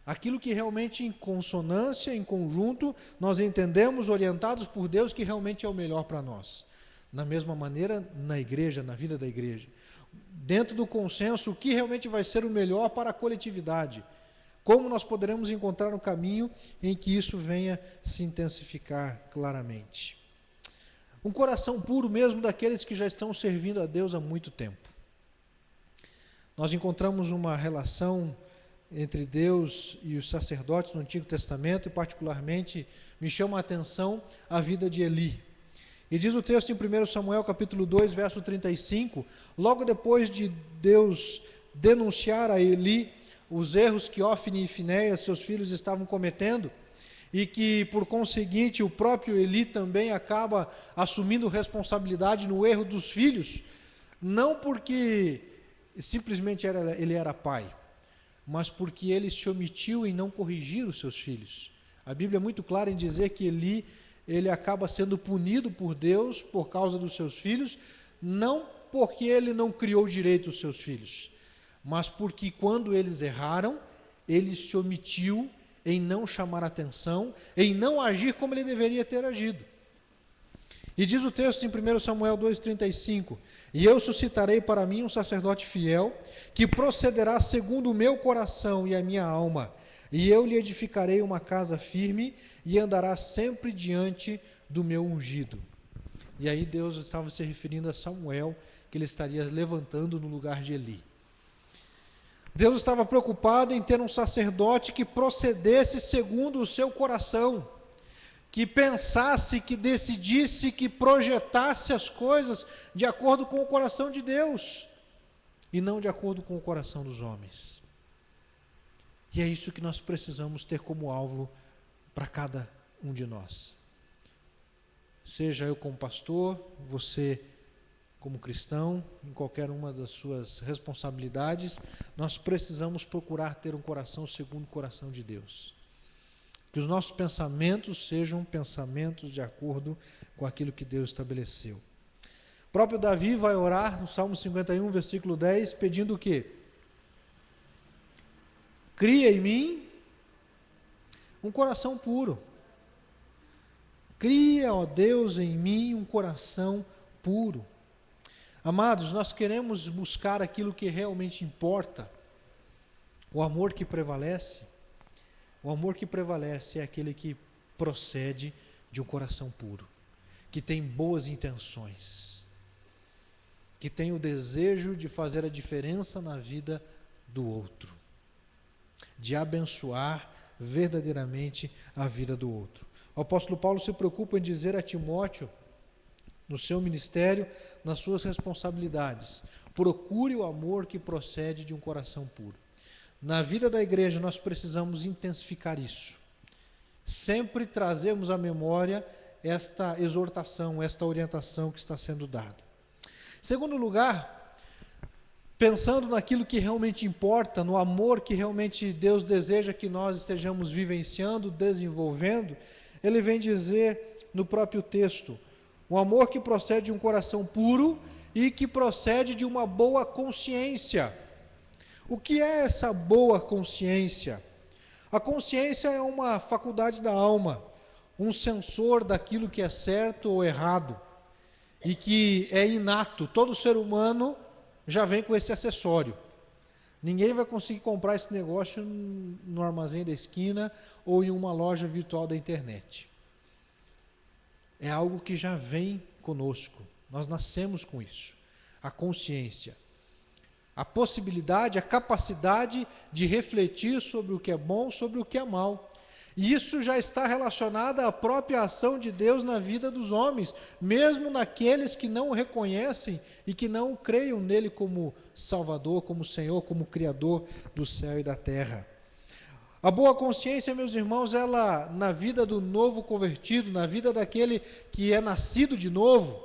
Aquilo que realmente em consonância, em conjunto, nós entendemos, orientados por Deus, que realmente é o melhor para nós. Da mesma maneira, na igreja, na vida da igreja. Dentro do consenso, o que realmente vai ser o melhor para a coletividade. Como nós poderemos encontrar um caminho em que isso venha se intensificar claramente. Um coração puro mesmo daqueles que já estão servindo a Deus há muito tempo. Nós encontramos uma relação entre Deus e os sacerdotes no Antigo Testamento, e particularmente me chama a atenção a vida de Eli. E diz o texto em 1 Samuel capítulo 2, verso 35, logo depois de Deus denunciar a Eli os erros que Ofni e Finéias, seus filhos, estavam cometendo, e que, por conseguinte, o próprio Eli também acaba assumindo responsabilidade no erro dos filhos, não porque simplesmente ele era pai, mas porque ele se omitiu em não corrigir os seus filhos. A Bíblia é muito clara em dizer que ele acaba sendo punido por Deus por causa dos seus filhos, não porque ele não criou direito os seus filhos, mas porque quando eles erraram, ele se omitiu em não chamar atenção, em não agir como ele deveria ter agido. E diz o texto em 1 Samuel 2,35: e eu suscitarei para mim um sacerdote fiel, que procederá segundo o meu coração e a minha alma, e eu lhe edificarei uma casa firme, e andará sempre diante do meu ungido. E aí Deus estava se referindo a Samuel, que ele estaria levantando no lugar de Eli. Deus estava preocupado em ter um sacerdote que procedesse segundo o seu coração, que pensasse, que decidisse, que projetasse as coisas de acordo com o coração de Deus, e não de acordo com o coração dos homens. E é isso que nós precisamos ter como alvo para cada um de nós. Seja eu como pastor, você como cristão, em qualquer uma das suas responsabilidades, nós precisamos procurar ter um coração segundo o coração de Deus. Que os nossos pensamentos sejam pensamentos de acordo com aquilo que Deus estabeleceu. O próprio Davi vai orar no Salmo 51, versículo 10, pedindo o quê? Cria em mim um coração puro. Cria, ó Deus, em mim um coração puro. Amados, nós queremos buscar aquilo que realmente importa, o amor que prevalece. O amor que prevalece é aquele que procede de um coração puro, que tem boas intenções, que tem o desejo de fazer a diferença na vida do outro, de abençoar verdadeiramente a vida do outro. O apóstolo Paulo se preocupa em dizer a Timóteo, no seu ministério, nas suas responsabilidades: procure o amor que procede de um coração puro. Na vida da igreja nós precisamos intensificar isso, sempre trazermos à memória esta exortação, esta orientação que está sendo dada. Em segundo lugar, pensando naquilo que realmente importa, no amor que realmente Deus deseja que nós estejamos vivenciando, desenvolvendo, ele vem dizer no próprio texto: um amor que procede de um coração puro e que procede de uma boa consciência. O que é essa boa consciência? A consciência é uma faculdade da alma, um sensor daquilo que é certo ou errado, e que é inato. Todo ser humano já vem com esse acessório. Ninguém vai conseguir comprar esse negócio no armazém da esquina ou em uma loja virtual da internet. É algo que já vem conosco, nós nascemos com isso, a consciência, a possibilidade, a capacidade de refletir sobre o que é bom, sobre o que é mal. E isso já está relacionado à própria ação de Deus na vida dos homens, mesmo naqueles que não o reconhecem e que não creiam nele como Salvador, como Senhor, como Criador do céu e da terra. A boa consciência, meus irmãos, ela, na vida do novo convertido, na vida daquele que é nascido de novo,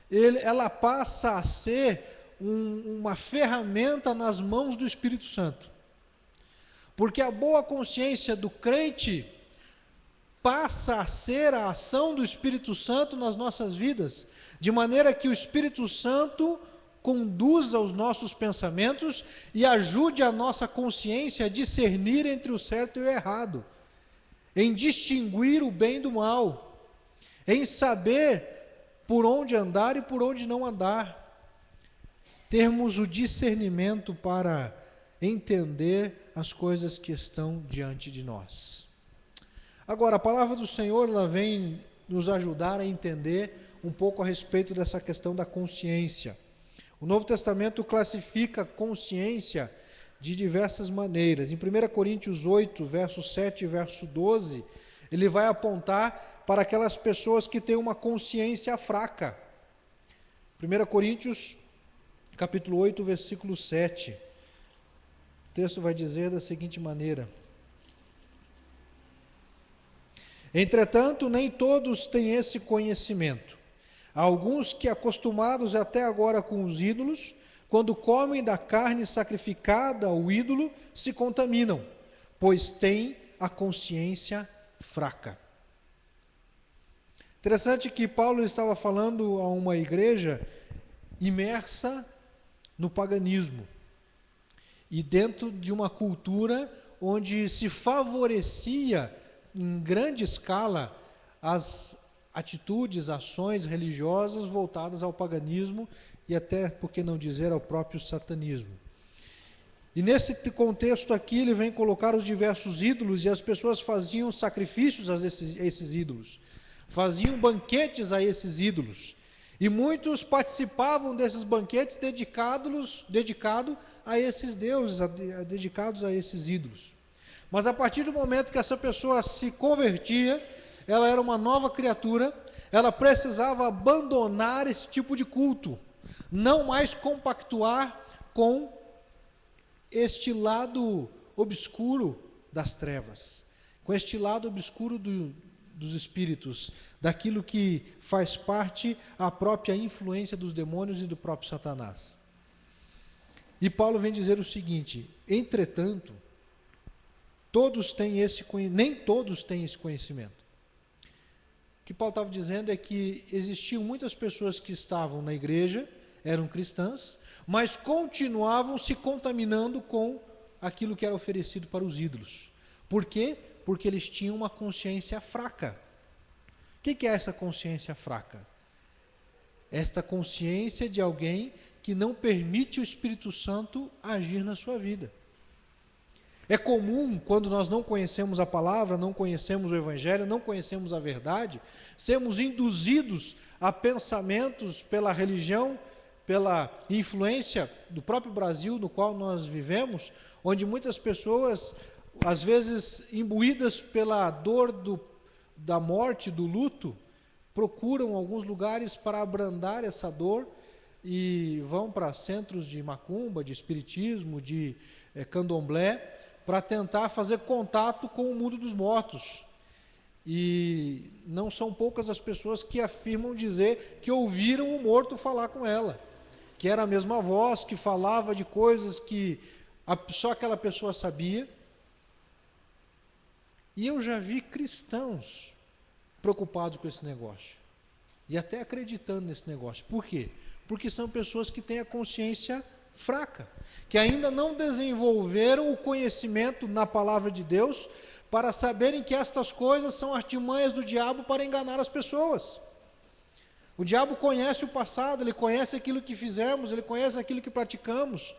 ela passa a ser uma ferramenta nas mãos do Espírito Santo. Porque a boa consciência do crente passa a ser a ação do Espírito Santo nas nossas vidas, de maneira que o Espírito Santo conduza os nossos pensamentos e ajude a nossa consciência a discernir entre o certo e o errado, em distinguir o bem do mal, em saber por onde andar e por onde não andar, termos o discernimento para entender as coisas que estão diante de nós. Agora, a palavra do Senhor, ela vem nos ajudar a entender um pouco a respeito dessa questão da consciência. O Novo Testamento classifica a consciência de diversas maneiras. Em 1 Coríntios 8, verso 7 e verso 12, ele vai apontar para aquelas pessoas que têm uma consciência fraca. 1 Coríntios, capítulo 8, versículo 7. O texto vai dizer da seguinte maneira: entretanto, nem todos têm esse conhecimento. Há alguns que, acostumados até agora com os ídolos, quando comem da carne sacrificada ao ídolo, se contaminam, pois têm a consciência fraca. Interessante que Paulo estava falando a uma igreja imersa no paganismo e dentro de uma cultura onde se favorecia em grande escala as atitudes, ações religiosas voltadas ao paganismo e até, por que não dizer, ao próprio satanismo. E nesse contexto aqui ele vem colocar os diversos ídolos, e as pessoas faziam sacrifícios a esses ídolos, faziam banquetes a esses ídolos, e muitos participavam desses banquetes dedicados a esses deuses, dedicados a esses ídolos. Mas a partir do momento que essa pessoa se convertia, ela era uma nova criatura, ela precisava abandonar esse tipo de culto, não mais compactuar com este lado obscuro das trevas, com este lado obscuro dos espíritos, daquilo que faz parte a própria influência dos demônios e do próprio Satanás. E Paulo vem dizer o seguinte: entretanto, nem todos têm esse conhecimento. O que Paulo estava dizendo é que existiam muitas pessoas que estavam na igreja, eram cristãs, mas continuavam se contaminando com aquilo que era oferecido para os ídolos. Por quê? Porque eles tinham uma consciência fraca. O que é essa consciência fraca? Esta consciência de alguém que não permite o Espírito Santo agir na sua vida. É comum, quando nós não conhecemos a palavra, não conhecemos o Evangelho, não conhecemos a verdade, sermos induzidos a pensamentos pela religião, pela influência do próprio Brasil no qual nós vivemos, onde muitas pessoas, às vezes imbuídas pela dor da morte, do luto, procuram alguns lugares para abrandar essa dor e vão para centros de macumba, de espiritismo, de candomblé, para tentar fazer contato com o mundo dos mortos. E não são poucas as pessoas que afirmam dizer que ouviram o morto falar com ela, que era a mesma voz, que falava de coisas que só aquela pessoa sabia. E eu já vi cristãos preocupados com esse negócio, e até acreditando nesse negócio. Por quê? Porque são pessoas que têm a consciência fraca, que ainda não desenvolveram o conhecimento na palavra de Deus, para saberem que estas coisas são artimanhas do diabo para enganar as pessoas. O diabo conhece o passado, ele conhece aquilo que fizemos, ele conhece aquilo que praticamos,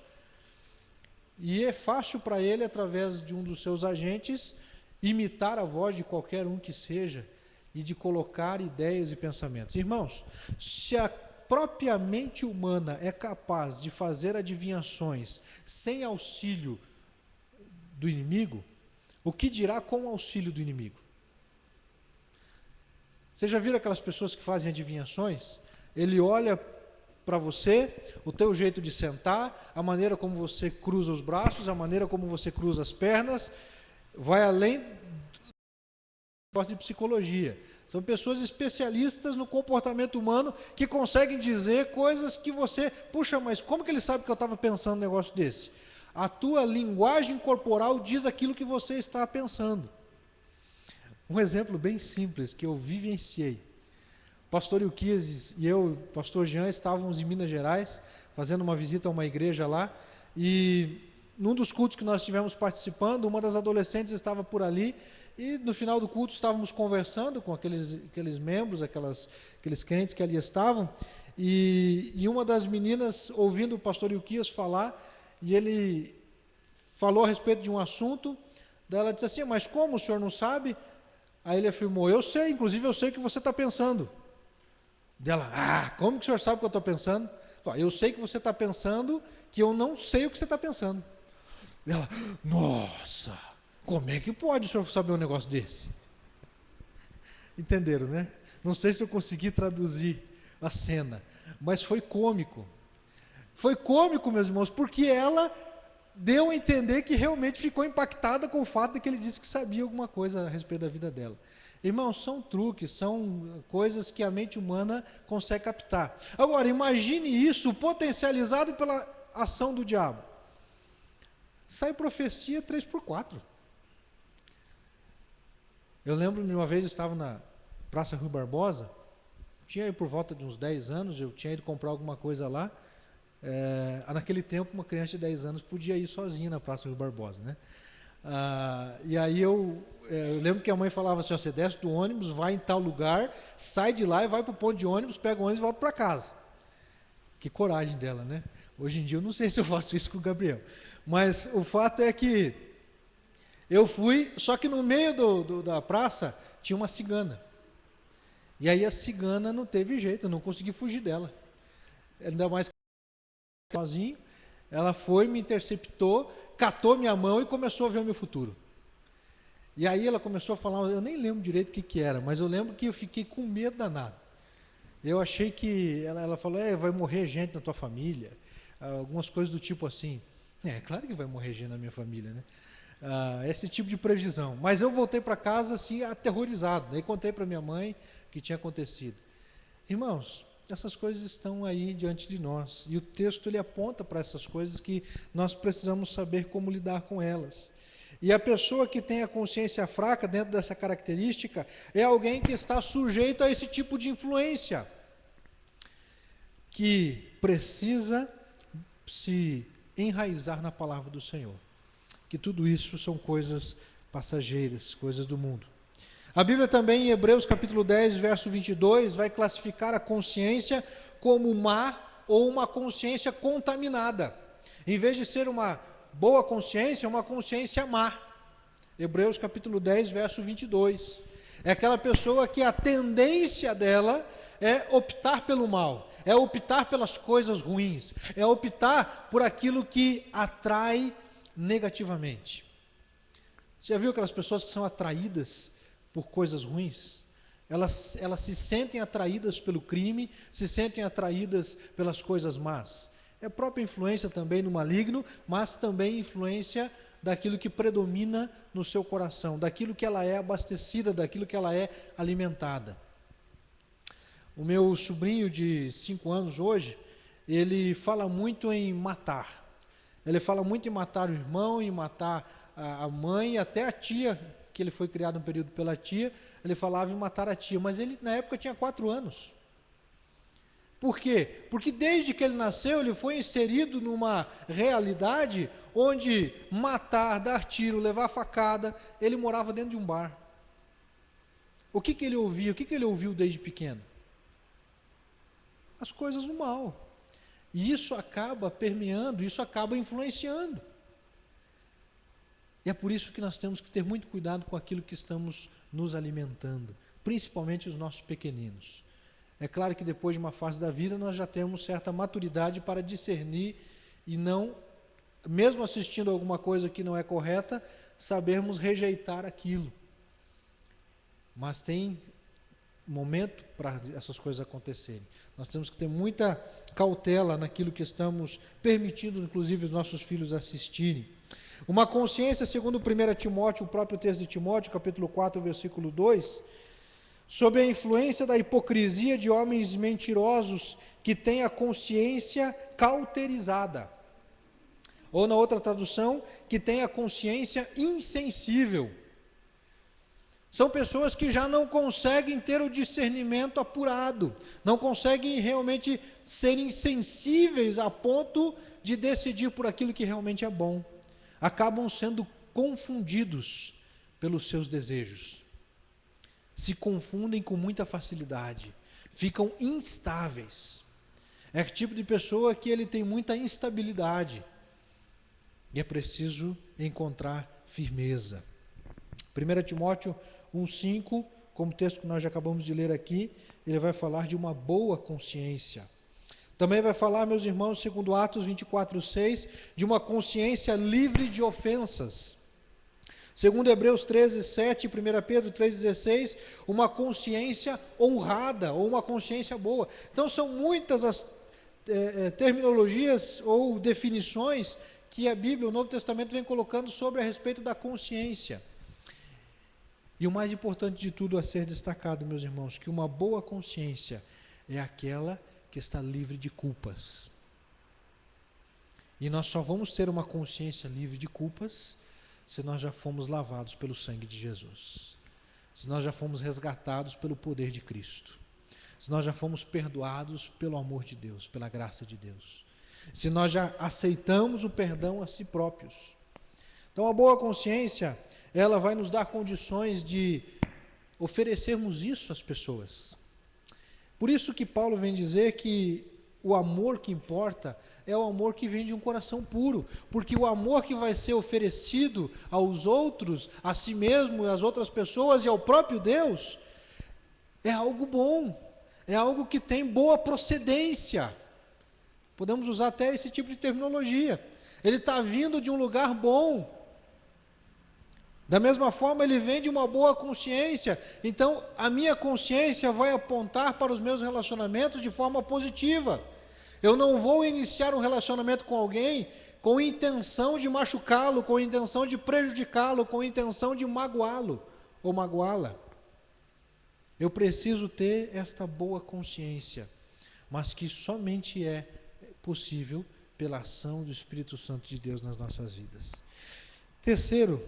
e é fácil para ele, através de um dos seus agentes, imitar a voz de qualquer um que seja, e de colocar ideias e pensamentos. Irmãos, se a própria mente humana é capaz de fazer adivinhações sem auxílio do inimigo, o que dirá com o auxílio do inimigo? Vocês já viram aquelas pessoas que fazem adivinhações? Ele olha para você, o teu jeito de sentar, a maneira como você cruza os braços, a maneira como você cruza as pernas, vai além de psicologia. São pessoas especialistas no comportamento humano que conseguem dizer coisas que você... Puxa, mas como que ele sabe que eu estava pensando um negócio desse? A tua linguagem corporal diz aquilo que você está pensando. Um exemplo bem simples que eu vivenciei. O pastor Ilquias e eu, o pastor Jean, estávamos em Minas Gerais, fazendo uma visita a uma igreja lá, e num dos cultos que nós estivemos participando, uma das adolescentes estava por ali, e no final do culto estávamos conversando com aqueles membros, aqueles crentes que ali estavam, e uma das meninas, ouvindo o pastor Ilquias falar, e ele falou a respeito de um assunto, daí ela disse assim: mas como o senhor não sabe? Aí ele afirmou: eu sei, inclusive eu sei o que você está pensando. Dela: como que o senhor sabe o que eu estou pensando? Eu sei que você está pensando que eu não sei o que você está pensando. Ela: nossa, como é que pode o senhor saber um negócio desse? Entenderam, né? Não sei se eu consegui traduzir a cena, mas foi cômico. Foi cômico, meus irmãos, porque ela deu a entender que realmente ficou impactada com o fato de que ele disse que sabia alguma coisa a respeito da vida dela. Irmãos, são truques, são coisas que a mente humana consegue captar. Agora, imagine isso potencializado pela ação do diabo. Sai profecia 3x4. Eu lembro de uma vez eu estava na Praça Rui Barbosa, tinha aí por volta de uns 10 anos, eu tinha ido comprar alguma coisa lá. Naquele tempo, uma criança de 10 anos podia ir sozinha na Praça Rui Barbosa, né? E aí eu lembro que a mãe falava assim, ó, você desce do ônibus, vai em tal lugar, sai de lá e vai para o ponto de ônibus, pega o ônibus e volta para casa. Que coragem dela, né? Hoje em dia eu não sei se eu faço isso com o Gabriel. Mas o fato é que eu fui, só que no meio da praça tinha uma cigana. E aí a cigana não teve jeito, eu não consegui fugir dela. Ainda mais que sozinho, ela foi, me interceptou, catou minha mão e começou a ver o meu futuro. E aí ela começou a falar, eu nem lembro direito o que era, mas eu lembro que eu fiquei com medo danado. Eu achei que, ela falou, vai morrer gente na tua família, algumas coisas do tipo assim. Claro que vai morrer gente na minha família, né? Esse tipo de previsão. Mas eu voltei para casa assim, aterrorizado. Daí contei para minha mãe o que tinha acontecido. Irmãos, essas coisas estão aí diante de nós. E o texto ele aponta para essas coisas que nós precisamos saber como lidar com elas. E a pessoa que tem a consciência fraca dentro dessa característica é alguém que está sujeito a esse tipo de influência, que precisa se enraizar na palavra do Senhor. Que tudo isso são coisas passageiras, coisas do mundo. A Bíblia também, em Hebreus capítulo 10, verso 22, vai classificar a consciência como má ou uma consciência contaminada. Em vez de ser uma boa consciência, é uma consciência má. Hebreus capítulo 10, verso 22. É aquela pessoa que a tendência dela é optar pelo mal, é optar pelas coisas ruins, é optar por aquilo que atrai negativamente. Você já viu aquelas pessoas que são atraídas por coisas ruins? Elas se sentem atraídas pelo crime, se sentem atraídas pelas coisas más. É a própria influência também no maligno, mas também influência daquilo que predomina no seu coração, daquilo que ela é abastecida, daquilo que ela é alimentada. O meu sobrinho de 5 anos hoje, ele fala muito em matar. Ele fala muito em matar o irmão, em matar a mãe, até a tia, que ele foi criado um período pela tia, ele falava em matar a tia, mas ele na época tinha 4 anos. Por quê? Porque desde que ele nasceu, ele foi inserido numa realidade onde matar, dar tiro, levar facada, ele morava dentro de um bar. O que ele ouvia? O que ele ouviu desde pequeno? As coisas do mal. E isso acaba permeando, isso acaba influenciando. E é por isso que nós temos que ter muito cuidado com aquilo que estamos nos alimentando, principalmente os nossos pequeninos. É claro que depois de uma fase da vida nós já temos certa maturidade para discernir e não, mesmo assistindo alguma coisa que não é correta, sabermos rejeitar aquilo. Mas tem momento para essas coisas acontecerem. Nós temos que ter muita cautela naquilo que estamos permitindo, inclusive, os nossos filhos assistirem. Uma consciência, segundo 1 Timóteo, o próprio texto de Timóteo, capítulo 4, versículo 2, sobre a influência da hipocrisia de homens mentirosos que têm a consciência cauterizada. Ou na outra tradução, que têm a consciência insensível. São pessoas que já não conseguem ter o discernimento apurado, não conseguem realmente serem sensíveis a ponto de decidir por aquilo que realmente é bom. Acabam sendo confundidos pelos seus desejos. Se confundem com muita facilidade, ficam instáveis. É o tipo de pessoa que ele tem muita instabilidade. E é preciso encontrar firmeza. 1 Timóteo 1,5, como o texto que nós já acabamos de ler aqui, ele vai falar de uma boa consciência. Também vai falar, meus irmãos, segundo Atos 24,6, de uma consciência livre de ofensas. Segundo Hebreus 13,7 e 1 Pedro 3,16, uma consciência honrada, ou uma consciência boa. Então são muitas as terminologias ou definições que a Bíblia, o Novo Testamento, vem colocando sobre a respeito da consciência. E o mais importante de tudo a ser destacado, meus irmãos, que uma boa consciência é aquela que está livre de culpas. E nós só vamos ter uma consciência livre de culpas se nós já fomos lavados pelo sangue de Jesus, se nós já fomos resgatados pelo poder de Cristo, se nós já fomos perdoados pelo amor de Deus, pela graça de Deus, se nós já aceitamos o perdão a si próprios. Então Então a boa consciência, ela vai nos dar condições de oferecermos isso às pessoas. Por isso que Paulo vem dizer que o amor que importa é o amor que vem de um coração puro, porque o amor que vai ser oferecido aos outros, a si mesmo, às outras pessoas e ao próprio Deus, é algo bom, é algo que tem boa procedência. Podemos usar até esse tipo de terminologia. Ele está vindo de um lugar bom. Da mesma forma, ele vem de uma boa consciência. Então, a minha consciência vai apontar para os meus relacionamentos de forma positiva. Eu não vou iniciar um relacionamento com alguém com intenção de machucá-lo, com intenção de prejudicá-lo, com intenção de magoá-lo ou magoá-la. Eu preciso ter esta boa consciência, mas que somente é possível pela ação do Espírito Santo de Deus nas nossas vidas. Terceiro,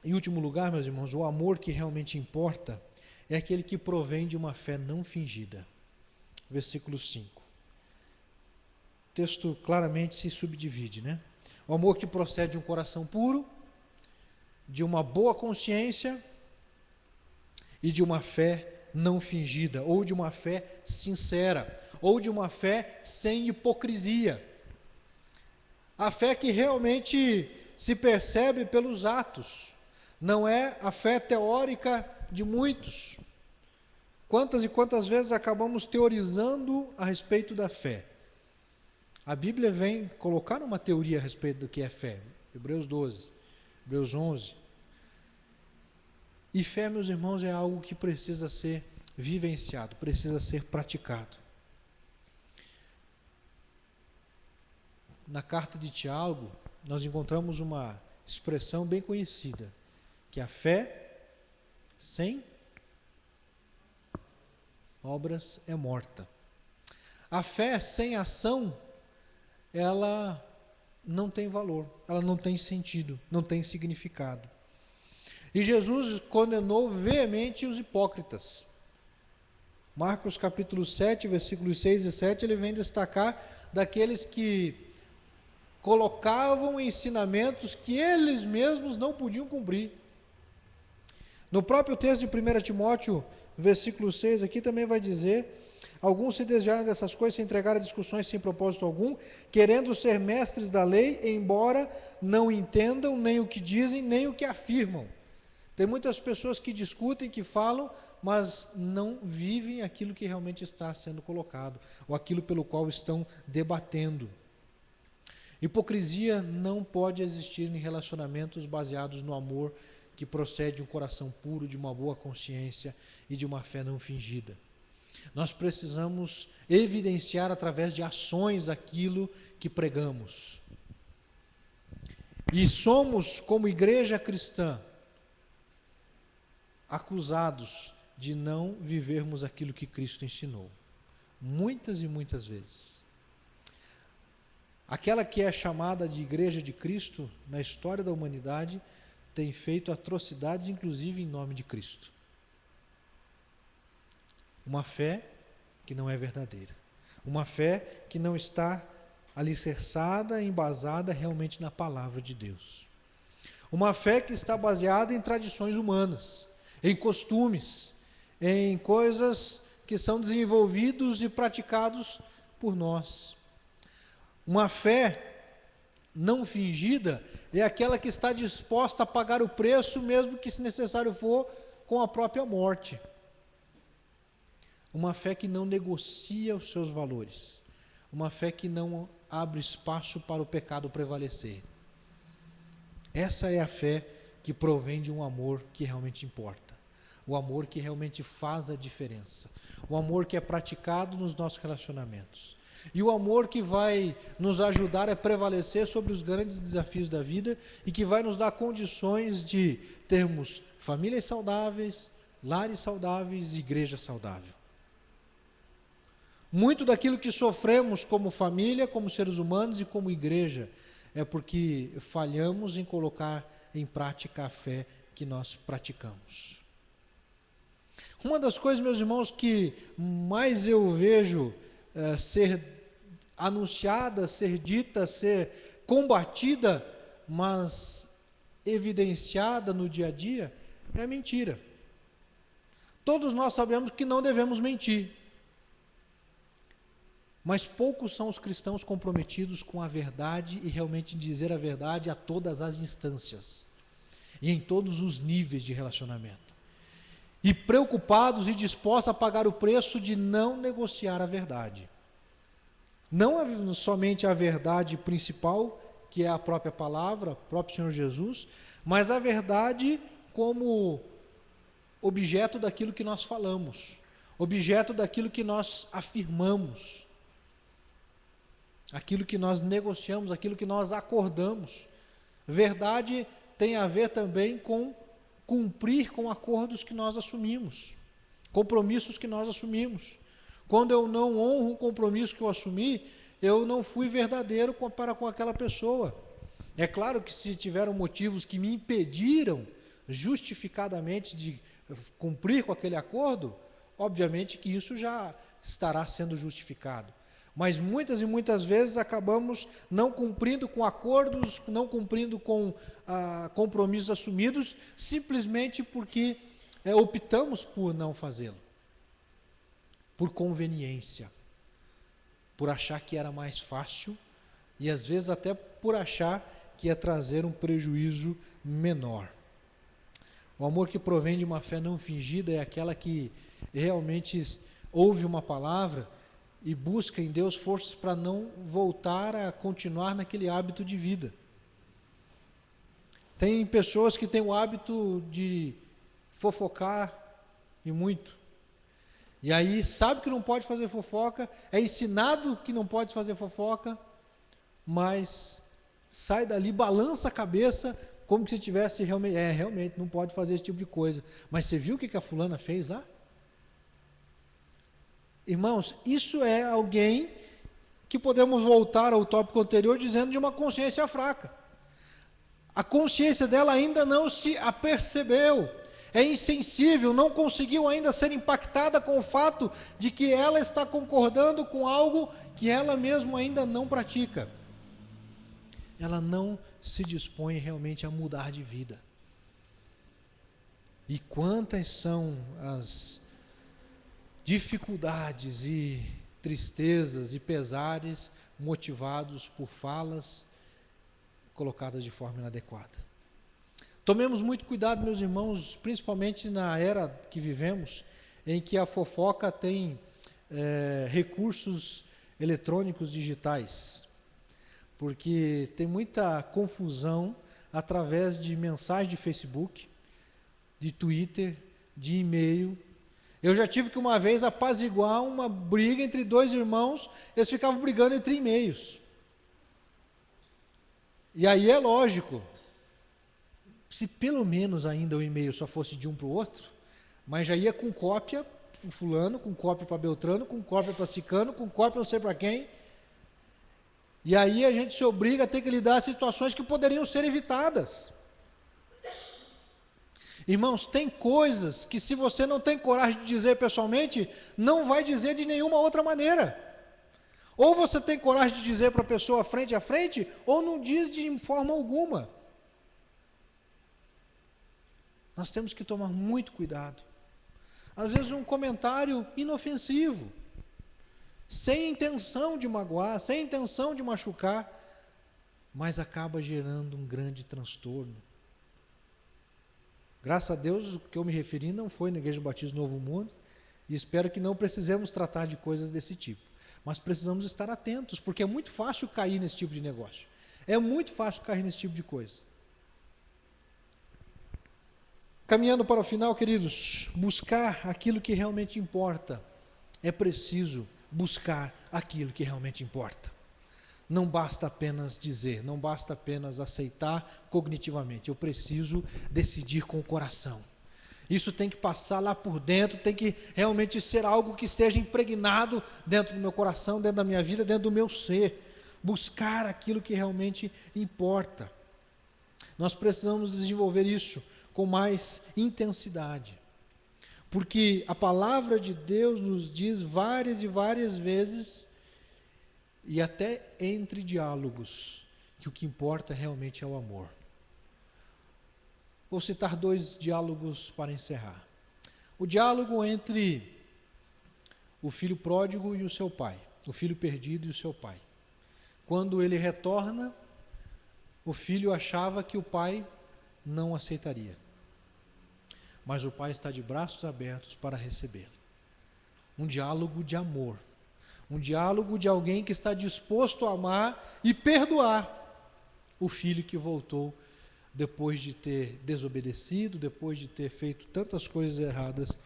em último lugar, meus irmãos, o amor que realmente importa é aquele que provém de uma fé não fingida. Versículo 5. O texto claramente se subdivide, né? O amor que procede de um coração puro, de uma boa consciência e de uma fé não fingida, ou de uma fé sincera, ou de uma fé sem hipocrisia. A fé que realmente se percebe pelos atos. Não é a fé teórica de muitos. Quantas e quantas vezes acabamos teorizando a respeito da fé? A Bíblia vem colocar uma teoria a respeito do que é fé. Hebreus 12, Hebreus 11. E fé, meus irmãos, é algo que precisa ser vivenciado, precisa ser praticado. Na carta de Tiago, nós encontramos uma expressão bem conhecida, que a fé sem obras é morta. A fé sem ação, ela não tem valor, ela não tem sentido, não tem significado. E Jesus condenou veemente os hipócritas. Marcos capítulo 7, versículos 6 e 7, ele vem destacar daqueles que colocavam ensinamentos que eles mesmos não podiam cumprir. No próprio texto de 1 Timóteo, versículo 6, aqui também vai dizer: alguns se desviaram dessas coisas, se entregaram a discussões sem propósito algum, querendo ser mestres da lei, embora não entendam nem o que dizem, nem o que afirmam. Tem muitas pessoas que discutem, que falam, mas não vivem aquilo que realmente está sendo colocado, ou aquilo pelo qual estão debatendo. Hipocrisia não pode existir em relacionamentos baseados no amor que procede de um coração puro, de uma boa consciência e de uma fé não fingida. Nós precisamos evidenciar através de ações aquilo que pregamos. E somos, como igreja cristã, acusados de não vivermos aquilo que Cristo ensinou. Muitas e muitas vezes. Aquela que é chamada de Igreja de Cristo, na história da humanidade, tem feito atrocidades, inclusive em nome de Cristo. Uma fé que não é verdadeira. Uma fé que não está alicerçada, embasada realmente na palavra de Deus. Uma fé que está baseada em tradições humanas, em costumes, em coisas que são desenvolvidos e praticados por nós. Uma fé não fingida é aquela que está disposta a pagar o preço, mesmo que, se necessário for, com a própria morte. Uma fé que não negocia os seus valores. Uma fé que não abre espaço para o pecado prevalecer. Essa é a fé que provém de um amor que realmente importa. O amor que realmente faz a diferença. O amor que é praticado nos nossos relacionamentos. E o amor que vai nos ajudar a prevalecer sobre os grandes desafios da vida e que vai nos dar condições de termos famílias saudáveis, lares saudáveis e igreja saudável. Muito daquilo que sofremos como família, como seres humanos e como igreja é porque falhamos em colocar em prática a fé que nós praticamos. Uma das coisas, meus irmãos, que mais eu vejo ser anunciada, ser dita, ser combatida, mas evidenciada no dia a dia é a mentira. Todos nós sabemos que não devemos mentir. Mas poucos são os cristãos comprometidos com a verdade e realmente dizer a verdade a todas as instâncias e em todos os níveis de relacionamento. E preocupados e dispostos a pagar o preço de não negociar a verdade. Não somente a verdade principal, que é a própria palavra, o próprio Senhor Jesus, mas a verdade como objeto daquilo que nós falamos, objeto daquilo que nós afirmamos, aquilo que nós negociamos, aquilo que nós acordamos. Verdade tem a ver também com cumprir com acordos que nós assumimos, compromissos que nós assumimos. Quando eu não honro um compromisso que eu assumi, eu não fui verdadeiro para com aquela pessoa. É claro que se tiveram motivos que me impediram justificadamente de cumprir com aquele acordo, obviamente que isso já estará sendo justificado. Mas muitas e muitas vezes acabamos não cumprindo com acordos, não cumprindo com compromissos assumidos, simplesmente porque optamos por não fazê-lo. Por conveniência, por achar que era mais fácil e às vezes até por achar que ia trazer um prejuízo menor. O amor que provém de uma fé não fingida é aquela que realmente ouve uma palavra e busca em Deus forças para não voltar a continuar naquele hábito de vida. Tem pessoas que têm o hábito de fofocar e muito. E aí sabe que não pode fazer fofoca, é ensinado que não pode fazer fofoca, mas sai dali, balança a cabeça, como se tivesse realmente não pode fazer esse tipo de coisa. Mas você viu o que a fulana fez lá? Irmãos, isso é alguém que podemos voltar ao tópico anterior dizendo de uma consciência fraca. A consciência dela ainda não se apercebeu. É insensível, não conseguiu ainda ser impactada com o fato de que ela está concordando com algo que ela mesma ainda não pratica. Ela não se dispõe realmente a mudar de vida. E quantas são as dificuldades e tristezas e pesares motivados por falas colocadas de forma inadequada. Tomemos muito cuidado, meus irmãos, principalmente na era que vivemos, em que a fofoca tem recursos eletrônicos digitais, porque tem muita confusão através de mensagem de Facebook, de Twitter, de e-mail. Eu já tive que uma vez apaziguar uma briga entre dois irmãos, eles ficavam brigando entre e-mails. E aí é lógico, se pelo menos ainda o e-mail só fosse de um para o outro, mas já ia com cópia para fulano, com cópia para Beltrano, com cópia para Cicano, com cópia não sei para quem. E aí a gente se obriga a ter que lidar com situações que poderiam ser evitadas. Irmãos, tem coisas que se você não tem coragem de dizer pessoalmente, não vai dizer de nenhuma outra maneira. Ou você tem coragem de dizer para a pessoa frente a frente, ou não diz de forma alguma. Nós temos que tomar muito cuidado. Às vezes um comentário inofensivo, sem intenção de magoar, sem intenção de machucar, mas acaba gerando um grande transtorno. Graças a Deus, o que eu me referi não foi na Igreja Batista Novo Mundo, e espero que não precisemos tratar de coisas desse tipo. Mas precisamos estar atentos, porque é muito fácil cair nesse tipo de negócio. É muito fácil cair nesse tipo de coisa. Caminhando para o final, queridos, buscar aquilo que realmente importa. É preciso buscar aquilo que realmente importa. Não basta apenas dizer, não basta apenas aceitar cognitivamente. Eu preciso decidir com o coração. Isso tem que passar lá por dentro, tem que realmente ser algo que esteja impregnado dentro do meu coração, dentro da minha vida, dentro do meu ser. Buscar aquilo que realmente importa. Nós precisamos desenvolver isso com mais intensidade. Porque a palavra de Deus nos diz várias e várias vezes, e até entre diálogos, que o que importa realmente é o amor. vou citar 2 diálogos para encerrar. O diálogo entre o filho pródigo e o seu pai, o filho perdido e o seu pai. Quando ele retorna, o filho achava que o pai não aceitaria. Mas o pai está de braços abertos para recebê-lo. Um diálogo de amor. Um diálogo de alguém que está disposto a amar e perdoar o filho que voltou depois de ter desobedecido, depois de ter feito tantas coisas erradas,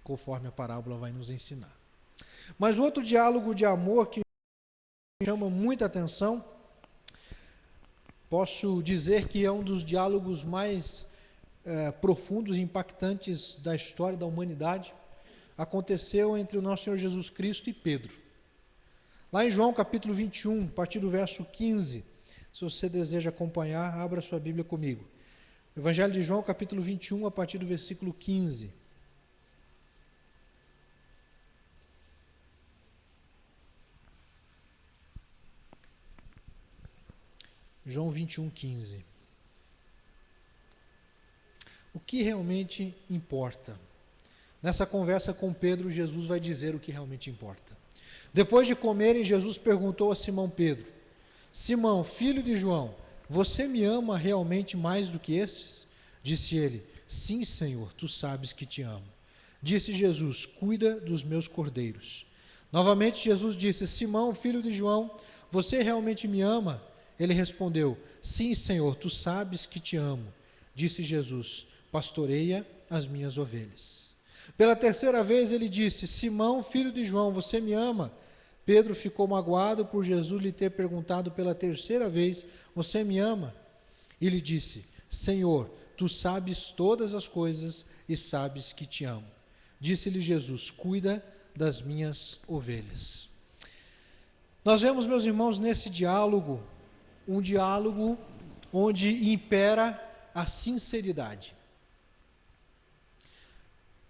conforme a parábola vai nos ensinar. Mas outro diálogo de amor que chama muita atenção, posso dizer que é um dos diálogos mais profundos e impactantes da história da humanidade, aconteceu entre o nosso Senhor Jesus Cristo e Pedro. Lá em João capítulo 21, a partir do verso 15, se você deseja acompanhar, abra sua Bíblia comigo. Evangelho de João capítulo 21, a partir do versículo 15. João 21, 15. O que realmente importa? Nessa conversa com Pedro, Jesus vai dizer o que realmente importa. Depois de comerem, Jesus perguntou a Simão Pedro: Simão, filho de João, você me ama realmente mais do que estes? Disse ele: sim, Senhor, tu sabes que te amo. Disse Jesus: cuida dos meus cordeiros. Novamente Jesus disse: Simão, filho de João, você realmente me ama? Ele respondeu: sim, Senhor, tu sabes que te amo. Disse Jesus: pastoreia as minhas ovelhas. Pela terceira vez ele disse: Simão, filho de João, você me ama? Pedro ficou magoado por Jesus lhe ter perguntado pela terceira vez: você me ama? E lhe disse: Senhor, tu sabes todas as coisas e sabes que te amo. Disse-lhe Jesus: cuida das minhas ovelhas. Nós vemos, meus irmãos, nesse diálogo, um diálogo onde impera a sinceridade.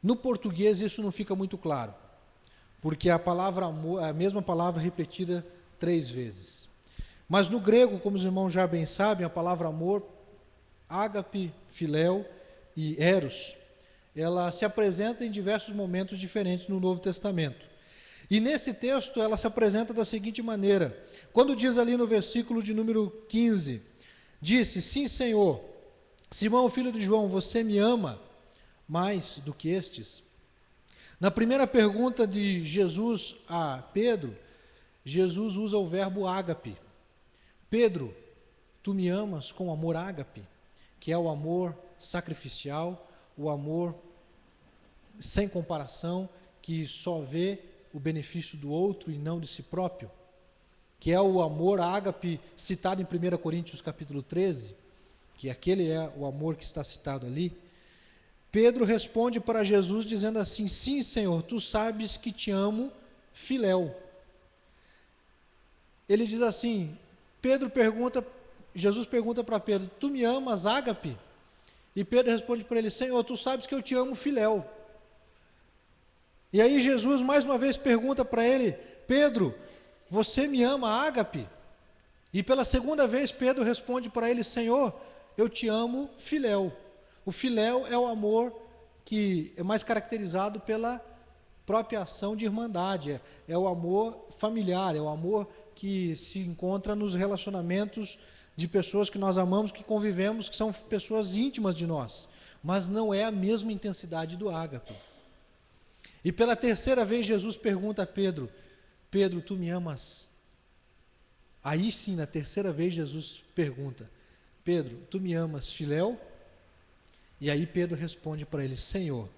No português isso não fica muito claro, porque a palavra amor é a mesma palavra repetida 3 vezes. Mas no grego, como os irmãos já bem sabem, a palavra amor, ágape, filéu e eros, ela se apresenta em diversos momentos diferentes no Novo Testamento. E nesse texto ela se apresenta da seguinte maneira: quando diz ali no versículo de número 15, disse: sim, Senhor, Simão, filho de João, você me ama mais do que estes? Na primeira pergunta de Jesus a Pedro, Jesus usa o verbo ágape. Pedro, tu me amas com amor ágape, que é o amor sacrificial, o amor sem comparação, que só vê o benefício do outro e não de si próprio, que é o amor ágape citado em 1 Coríntios capítulo 13, que aquele é o amor que está citado ali. Pedro responde para Jesus dizendo assim: sim, Senhor, tu sabes que te amo, filéu. Ele diz assim, Jesus pergunta para Pedro: tu me amas, ágape? E Pedro responde para ele: Senhor, tu sabes que eu te amo, filéu. E aí Jesus mais uma vez pergunta para ele: Pedro, você me ama, ágape? E pela segunda vez Pedro responde para ele: Senhor, eu te amo, filéu. O filéu é o amor que é mais caracterizado pela própria ação de irmandade, é o amor familiar, é o amor que se encontra nos relacionamentos de pessoas que nós amamos, que convivemos, que são pessoas íntimas de nós, mas não é a mesma intensidade do ágape. E pela terceira vez Jesus pergunta a Pedro: Pedro, tu me amas? Aí sim, na terceira vez Jesus pergunta: Pedro, tu me amas, filéu? E aí Pedro responde para ele: Senhor,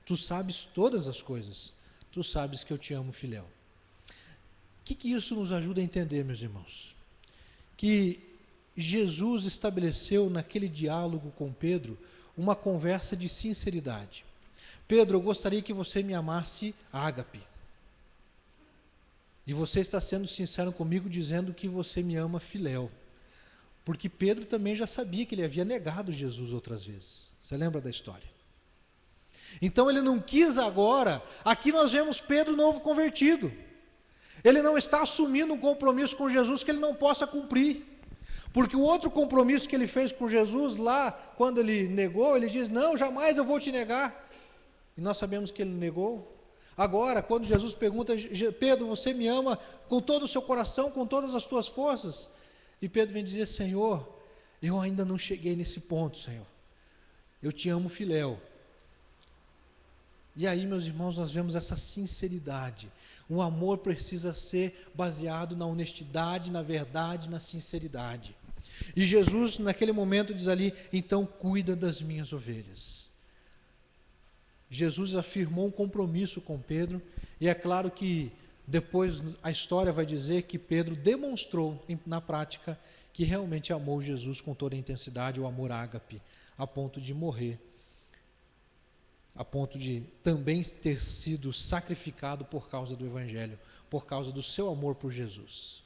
tu sabes todas as coisas, tu sabes que eu te amo, filéu. O que isso nos ajuda a entender, meus irmãos? Que Jesus estabeleceu naquele diálogo com Pedro uma conversa de sinceridade. Pedro, eu gostaria que você me amasse, ágape. E você está sendo sincero comigo dizendo que você me ama, filéu. Porque Pedro também já sabia que ele havia negado Jesus outras vezes. Você lembra da história? Então ele não quis agora. Aqui nós vemos Pedro novo convertido. Ele não está assumindo um compromisso com Jesus que ele não possa cumprir. Porque o outro compromisso que ele fez com Jesus lá, quando ele negou, ele diz: não, jamais eu vou te negar. E nós sabemos que ele negou. Agora, quando Jesus pergunta: Pedro, você me ama com todo o seu coração, com todas as suas forças? E Pedro vem dizer: Senhor, eu ainda não cheguei nesse ponto, Senhor. Eu te amo, filéu. E aí, meus irmãos, nós vemos essa sinceridade. O amor precisa ser baseado na honestidade, na verdade, na sinceridade. E Jesus, naquele momento, diz ali: então cuida das minhas ovelhas. Jesus afirmou um compromisso com Pedro, e é claro que depois a história vai dizer que Pedro demonstrou na prática que realmente amou Jesus com toda a intensidade, o amor ágape, a ponto de morrer, a ponto de também ter sido sacrificado por causa do Evangelho, por causa do seu amor por Jesus.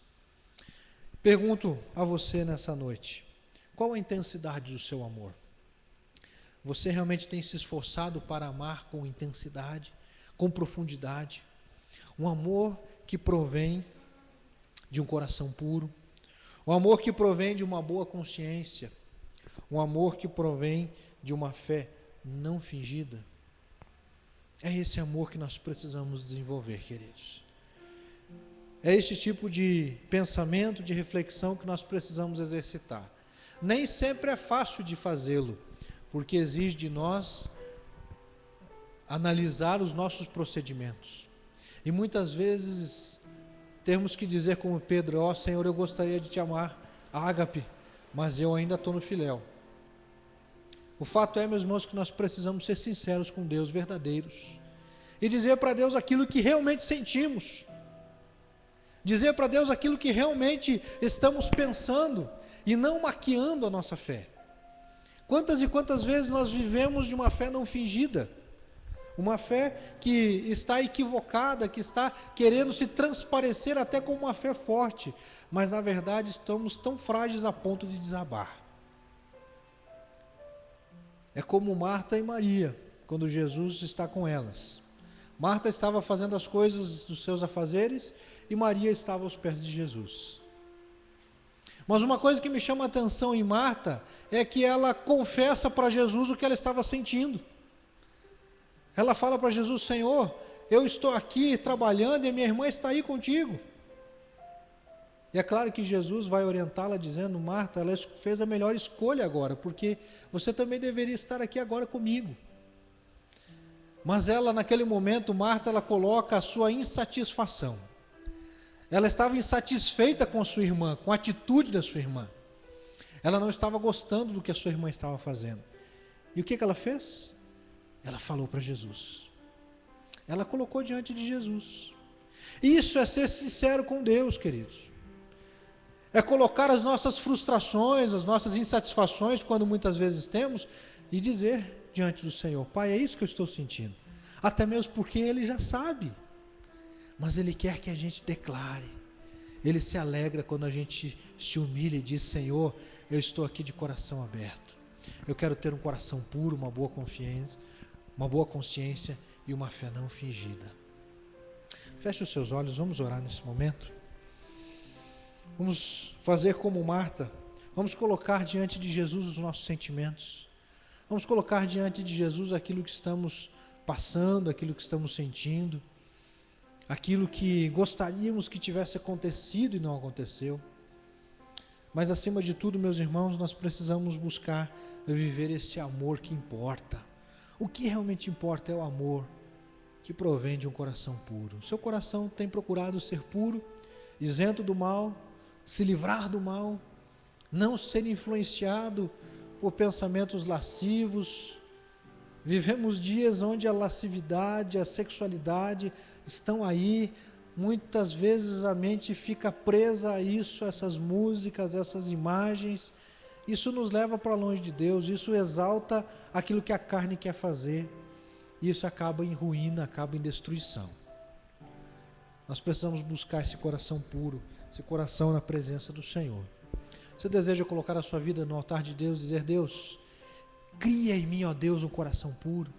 Pergunto a você nessa noite: qual a intensidade do seu amor? Você realmente tem se esforçado para amar com intensidade, com profundidade? Um amor que provém de um coração puro, um amor que provém de uma boa consciência, um amor que provém de uma fé não fingida. É esse amor que nós precisamos desenvolver, queridos. É esse tipo de pensamento, de reflexão que nós precisamos exercitar. Nem sempre é fácil de fazê-lo, porque exige de nós analisar os nossos procedimentos. E muitas vezes temos que dizer como Pedro: ó Senhor, eu gostaria de te amar, ágape, mas eu ainda estou no filéu. O fato é, meus irmãos, que nós precisamos ser sinceros com Deus, verdadeiros, e dizer para Deus aquilo que realmente sentimos, dizer para Deus aquilo que realmente estamos pensando, e não maquiando a nossa fé. Quantas e quantas vezes nós vivemos de uma fé não fingida, uma fé que está equivocada, que está querendo se transparecer até como uma fé forte, mas na verdade estamos tão frágeis a ponto de desabar. É como Marta e Maria, quando Jesus está com elas. Marta estava fazendo as coisas dos seus afazeres e Maria estava aos pés de Jesus. Mas uma coisa que me chama a atenção em Marta é que ela confessa para Jesus o que ela estava sentindo. Ela fala para Jesus: Senhor, eu estou aqui trabalhando e minha irmã está aí contigo. E é claro que Jesus vai orientá-la dizendo: Marta, ela fez a melhor escolha agora, porque você também deveria estar aqui agora comigo. Mas ela, naquele momento, Marta, ela coloca a sua insatisfação. Ela estava insatisfeita com a sua irmã, com a atitude da sua irmã. Ela não estava gostando do que a sua irmã estava fazendo. E o que ela fez? Ela falou para Jesus. Ela colocou diante de Jesus. Isso é ser sincero com Deus, queridos. É colocar as nossas frustrações, as nossas insatisfações, quando muitas vezes temos, e dizer diante do Senhor: Pai, é isso que eu estou sentindo. Até mesmo porque Ele já sabe. Mas Ele quer que a gente declare. Ele se alegra quando a gente se humilha e diz: Senhor, eu estou aqui de coração aberto. Eu quero ter um coração puro, uma boa consciência e uma fé não fingida. Feche os seus olhos, vamos orar nesse momento. Vamos fazer como Marta. Vamos colocar diante de Jesus os nossos sentimentos. Vamos colocar diante de Jesus aquilo que estamos passando, aquilo que estamos sentindo, aquilo que gostaríamos que tivesse acontecido e não aconteceu. Mas acima de tudo, meus irmãos, nós precisamos buscar viver esse amor que importa. O que realmente importa é o amor que provém de um coração puro. Seu coração tem procurado ser puro, isento do mal, se livrar do mal, não ser influenciado por pensamentos lascivos. Vivemos dias onde a lascividade, a sexualidade estão aí. Muitas vezes a mente fica presa a isso, a essas músicas, a essas imagens. Isso nos leva para longe de Deus, isso exalta aquilo que a carne quer fazer. Isso acaba em ruína, acaba em destruição. Nós precisamos buscar esse coração puro, esse coração na presença do Senhor. Você deseja colocar a sua vida no altar de Deus, dizer: Deus, cria em mim, ó Deus, um coração puro.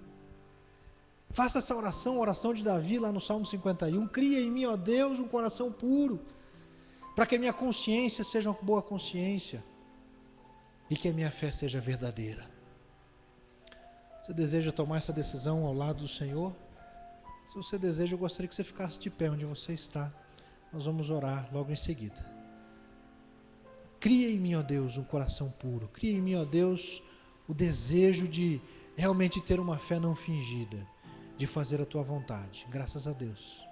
Faça essa oração, a oração de Davi lá no Salmo 51. Cria em mim, ó Deus, um coração puro, para que a minha consciência seja uma boa consciência, e que a minha fé seja verdadeira. Você deseja tomar essa decisão ao lado do Senhor? Se você deseja, eu gostaria que você ficasse de pé onde você está. Nós vamos orar logo em seguida. Cria em mim, ó Deus, um coração puro. Cria em mim, ó Deus, o desejo de realmente ter uma fé não fingida, de fazer a tua vontade. Graças a Deus.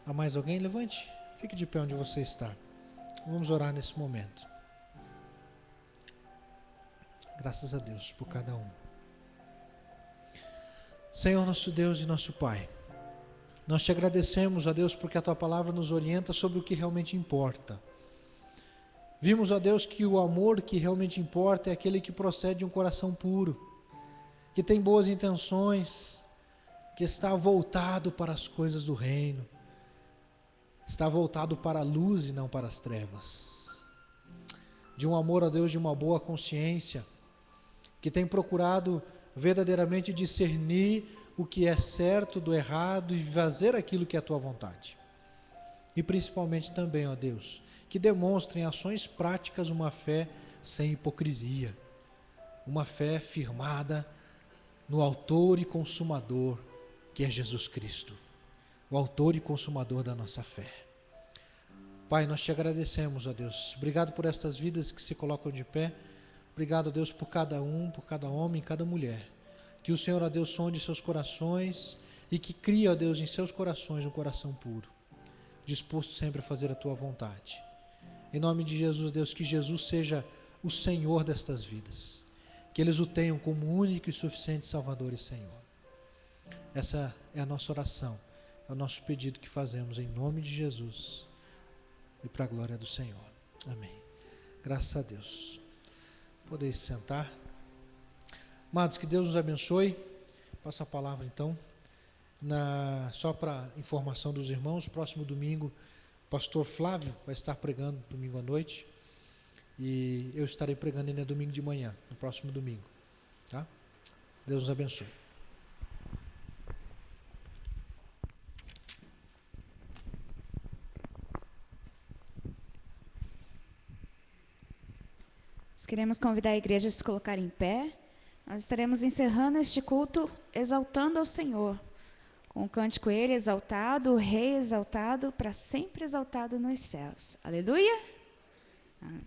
Há mais alguém? Levante. Fique de pé onde você está. Vamos orar nesse momento. Graças a Deus por cada um. Senhor nosso Deus e nosso Pai, nós te agradecemos, ó Deus, porque a tua palavra nos orienta sobre o que realmente importa. Vimos, ó Deus, que o amor que realmente importa é aquele que procede de um coração puro, que tem boas intenções, que está voltado para as coisas do reino, está voltado para a luz e não para as trevas. De um amor, ó Deus, de uma boa consciência, que tem procurado verdadeiramente discernir o que é certo do errado e fazer aquilo que é a tua vontade. E principalmente também, ó Deus, que demonstrem ações práticas uma fé sem hipocrisia, uma fé firmada no autor e consumador, que é Jesus Cristo, o autor e consumador da nossa fé. Pai, nós te agradecemos, ó Deus, obrigado por estas vidas que se colocam de pé. Obrigado, Deus, por cada um, por cada homem, cada mulher. Que o Senhor, ó Deus, sonde seus corações e que crie, ó Deus, em seus corações um coração puro, disposto sempre a fazer a tua vontade. Em nome de Jesus, Deus, que Jesus seja o Senhor destas vidas. Que eles o tenham como único e suficiente Salvador e Senhor. Essa é a nossa oração, é o nosso pedido que fazemos em nome de Jesus e para a glória do Senhor. Amém. Graças a Deus. Podeis sentar. Amados, que Deus nos abençoe. Passa a palavra então. Só para informação dos irmãos, próximo domingo, o pastor Flávio vai estar pregando domingo à noite. E eu estarei pregando ainda domingo de manhã, no próximo domingo. Tá? Deus nos abençoe. Nós queremos convidar a igreja a se colocar em pé. Nós estaremos encerrando este culto exaltando ao Senhor, com o cântico Ele exaltado, o Rei exaltado, para sempre exaltado nos céus. Aleluia! Amém.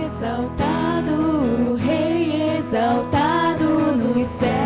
Exaltado, o Rei exaltado nos céus.